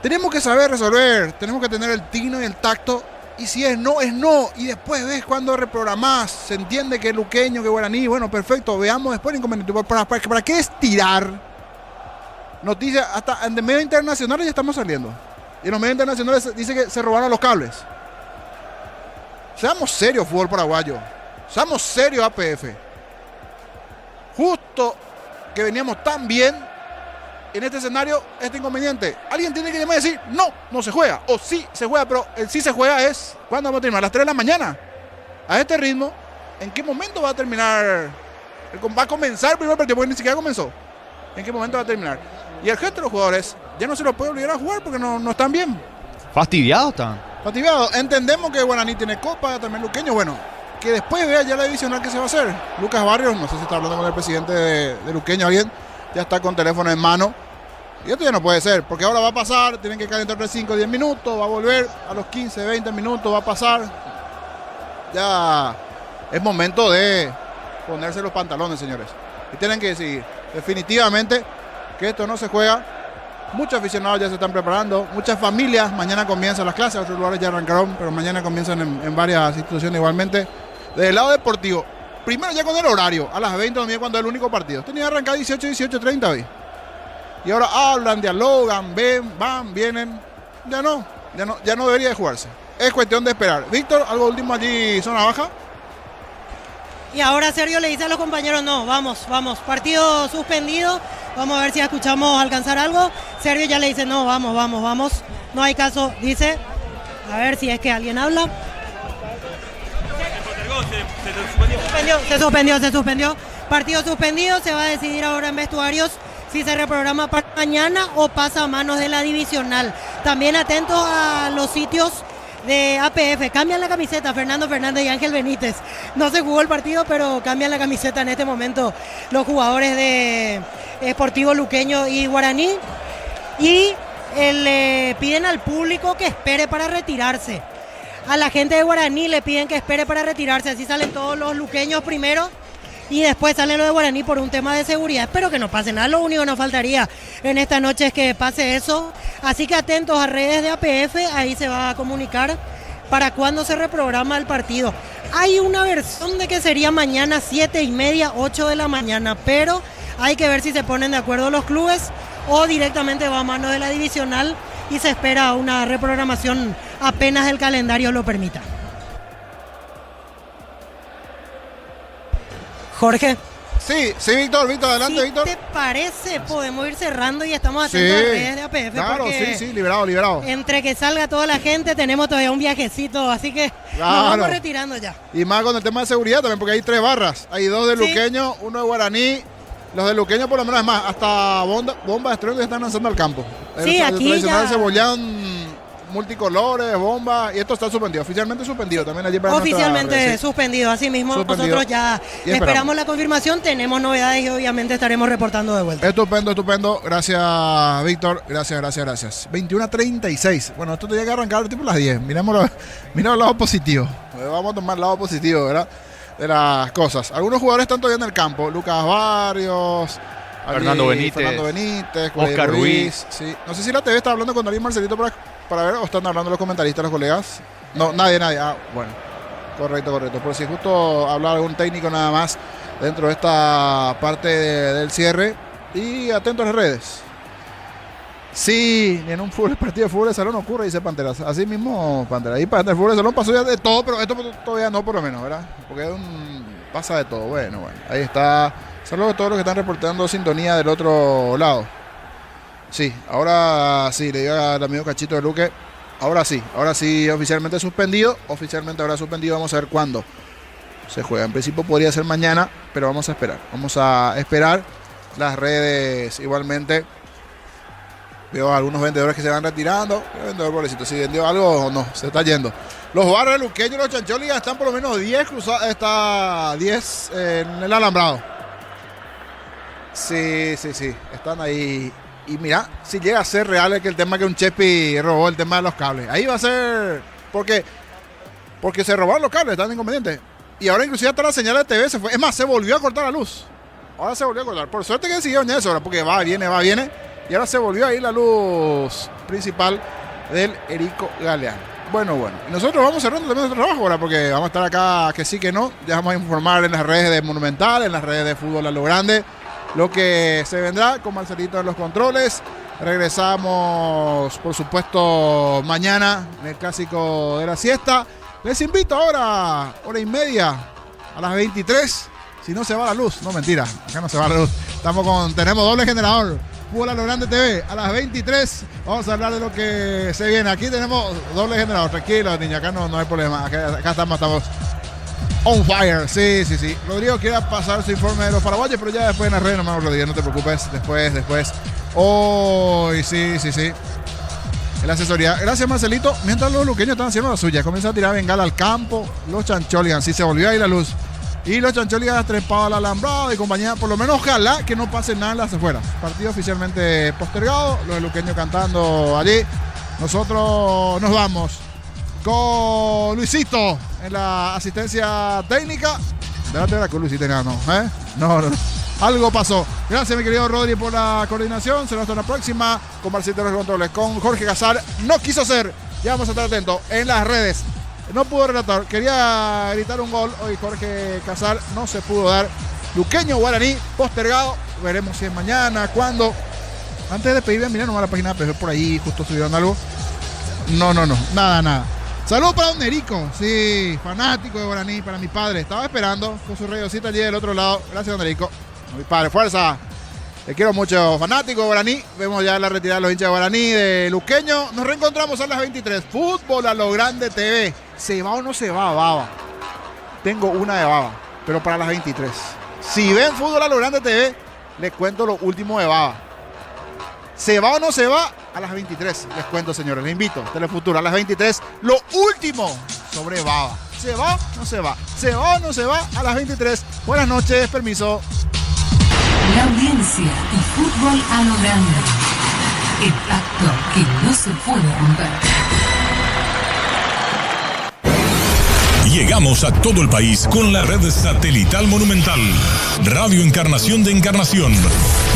tenemos que saber resolver, tenemos que tener el tino y el tacto y si es no, es no. Y después ves cuando reprogramás, se entiende que Luqueño, que Guaraní, bueno, perfecto, veamos después el inconveniente. ¿Para qué estirar noticias? Hasta en medios internacionales ya estamos saliendo. Y en los medios internacionales dice que se robaron los cables. Seamos serios, fútbol paraguayo. Seamos serios, APF. Justo que veníamos tan bien en este escenario, este inconveniente. Alguien tiene que llamar y decir, no se juega. O sí se juega, pero el sí se juega es, ¿cuándo vamos a terminar? A las 3 de la mañana. A este ritmo, ¿en qué momento va a terminar? Va a comenzar el primer partido, porque ni siquiera comenzó. ¿En qué momento va a terminar? Y el gesto de los jugadores ya no se los puede obligar a jugar porque no están bien. ¿Fastidiados están? Fastidiados. Entendemos que Guaraní tiene copa, también Luqueño. Bueno, que después vea ya la divisional que se va a hacer. Lucas Barrios, no sé si está hablando con el presidente de Luqueño, alguien, ya está con teléfono en mano. Y esto ya no puede ser, porque ahora va a pasar, tienen que calentar de 5 o 10 minutos, va a volver a los 15, 20 minutos, va a pasar. Ya es momento de ponerse los pantalones, señores. Y tienen que decidir definitivamente que esto no se juega. Muchos aficionados ya se están preparando, muchas familias, mañana comienzan las clases, otros lugares ya arrancaron, pero mañana comienzan en varias instituciones igualmente. Desde el lado deportivo, primero ya con el horario, a las 20 también cuando es el único partido. Tenía que arrancar 18:30 hoy. Y ahora hablan, dialogan, ven, van, vienen. Ya no debería de jugarse. Es cuestión de esperar. Víctor, algo último allí, zona baja. Y ahora Sergio le dice a los compañeros, no, vamos, partido suspendido, vamos a ver si escuchamos alcanzar algo. Sergio ya le dice, no, vamos, no hay caso, dice, a ver si es que alguien habla. Se suspendió, partido suspendido, se va a decidir ahora en vestuarios si se reprograma para mañana o pasa a manos de la divisional. También atentos a los sitios de APF, cambian la camiseta Fernando Fernández y Ángel Benítez. No se jugó el partido, pero cambian la camiseta en este momento los jugadores de Sportivo Luqueño y Guaraní. Y le piden al público que espere para retirarse. A la gente de Guaraní le piden que espere para retirarse. Así salen todos los luqueños primero y después salen los de Guaraní por un tema de seguridad. Espero que no pase nada. Lo único que nos faltaría en esta noche es que pase eso. Así que atentos a redes de APF, ahí se va a comunicar para cuándo se reprograma el partido. Hay una versión de que sería mañana 7:30, 8 de la mañana, pero hay que ver si se ponen de acuerdo los clubes o directamente va a manos de la divisional y se espera una reprogramación apenas el calendario lo permita. Jorge. Sí, Víctor, adelante, si Víctor. ¿Te parece? Podemos ir cerrando y estamos atentos a redes de APF. Claro, sí, liberado. Entre que salga toda la gente, tenemos todavía un viajecito, así que nos vamos retirando ya. Y más con el tema de seguridad también, porque hay 3 barras. Hay 2 de Luqueño, 1 de Guaraní. Los de Luqueño, por lo menos, es más, hasta bomba de estrellas están lanzando al campo. Sí, el aquí tradicional ya. Cebollán multicolores, bombas, y esto está suspendido, oficialmente suspendido también allí para oficialmente suspendido, así mismo suspendido. Nosotros ya esperamos la confirmación, tenemos novedades y obviamente estaremos reportando de vuelta. Estupendo, gracias Víctor, gracias. 21:36, bueno, esto tenía que arrancar tipo las 10, miremos el lado positivo, vamos a tomar el lado positivo, ¿verdad? De las cosas. Algunos jugadores están todavía en el campo, Lucas Barrios, Fernando Benítez, Oscar Ruiz. Sí. No sé si la TV está hablando con David Marcelito para ver o están hablando los comentaristas, los colegas. No, nadie. Ah, bueno. Correcto. Por si justo hablar algún técnico nada más dentro de esta parte del cierre. Y atento a las redes. Sí, ni en un partido de fútbol de salón ocurre, dice Panteras. Así mismo, Panteras. Ahí para el fútbol de salón pasó ya de todo, pero esto todavía no, por lo menos, ¿verdad? Porque pasa de todo. Bueno. Ahí está. Saludos a todos los que están reportando sintonía del otro lado. Sí, ahora sí, le digo al amigo Cachito de Luque. Ahora sí, oficialmente suspendido. Oficialmente ahora suspendido, vamos a ver cuándo se juega. En principio podría ser mañana, pero vamos a esperar. Vamos a esperar las redes igualmente. Veo a algunos vendedores que se van retirando. El vendedor, pobrecito, si vendió algo o no, se está yendo. Los barrios luqueños y los chancholigas están por lo menos 10 cruzados, está 10 en el alambrado. Sí, están ahí. Y mira, si llega a ser real que el tema que un Chepi robó el tema de los cables. Ahí va a ser porque se robaron los cables, están inconvenientes. Y ahora inclusive hasta la señal de TV se fue. Es más, se volvió a cortar la luz. Ahora se volvió a cortar. Por suerte que siguió en eso ahora, porque va, viene. Y ahora se volvió a ir la luz principal del Erico Galeano. Bueno. Y nosotros vamos cerrando también nuestro trabajo ahora, porque vamos a estar acá que sí que no. Ya vamos a informar en las redes de Monumental, en las redes de Fútbol a lo Grande, lo que se vendrá con Marcelito en los controles. Regresamos, por supuesto, mañana en el clásico de la siesta. Les invito ahora, 1:30, a las 23. Si no se va la luz, no, mentira, acá no se va la luz. Tenemos doble generador. Fútbol a lo Grande TV, a las 23. Vamos a hablar de lo que se viene. Aquí tenemos doble generador. Tranquilo, niña, acá no hay problema. Acá estamos on fire. Sí. Rodrigo quiere pasar su informe de los paraguayos, pero ya después en las redes, no, Rodrigo, no te preocupes. Después. Hoy, sí. En la asesoría. Gracias, Marcelito. Mientras los luqueños están haciendo la suya, comienza a tirar bengala al campo. Los chancholigan, sí, se volvió ahí la luz. Y los chancholigas trepados al alambrado y compañía. Por lo menos ojalá que no pase nada en las afueras. Partido oficialmente postergado. Los luqueños cantando allí. Nosotros nos vamos con Luisito en la asistencia técnica. Déjate ver con Luisito, no. Algo pasó. Gracias, mi querido Rodri, por la coordinación. Será hasta la próxima con Marcito de los controles. Con Jorge Casar. No quiso ser. Ya vamos a estar atentos en las redes. No pudo relatar. Quería gritar un gol. Hoy Jorge Casar no se pudo dar. Luqueño Guaraní postergado. Veremos si es mañana, cuándo. Antes de despedirme, miren nomás la página, pero por ahí justo subieron algo. No. Nada. Saludos para don Erico, sí, fanático de Guaraní, para mi padre. Estaba esperando con su radiocita allí del otro lado. Gracias, don Erico. Mi padre, fuerza. Te quiero mucho, fanático de Guaraní. Vemos ya la retirada de los hinchas de Guaraní, de Luqueño. Nos reencontramos a las 23. Fútbol a lo Grande TV. ¿Se va o no se va, Baba? Tengo una de Baba, pero para las 23. Si ven Fútbol a lo Grande TV, les cuento lo último de Baba. ¿Se va o no se va? A las 23. Les cuento, señores. Les invito, Telefuturo, a las 23. Lo último sobre Baba. ¿Se va o no se va? ¿Se va o no se va? A las 23. Buenas noches, permiso. La audiencia y Fútbol a lo Grande. El pacto que no se puede romper. Llegamos a todo el país con la red satelital Monumental. Radio Encarnación de Encarnación.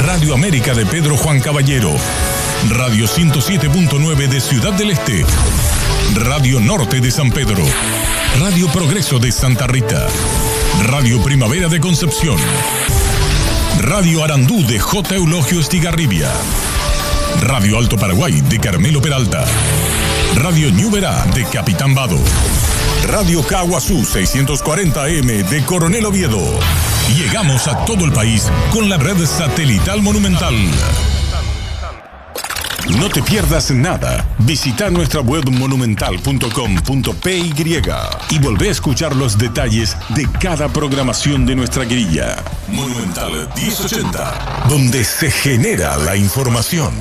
Radio América de Pedro Juan Caballero. Radio 107.9 de Ciudad del Este. Radio Norte de San Pedro. Radio Progreso de Santa Rita. Radio Primavera de Concepción. Radio Arandú de J. Eulogio Estigarribia. Radio Alto Paraguay de Carmelo Peralta. Radio Ñuberá de Capitán Vado. Radio Caguazú 640 AM de Coronel Oviedo. Llegamos a todo el país con la red satelital Monumental. No te pierdas nada. Visita nuestra web monumental.com.py y volvé a escuchar los detalles de cada programación de nuestra grilla. Monumental 1080, donde se genera la información.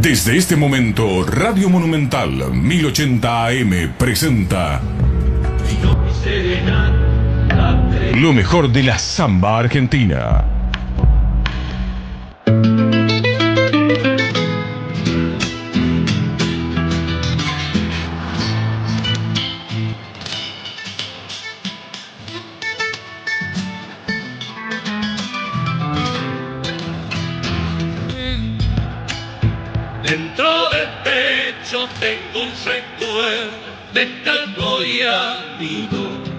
Desde este momento, Radio Monumental 1080 AM presenta lo mejor de la samba argentina. Dentro del pecho tengo un recuerdo de tango y amigo.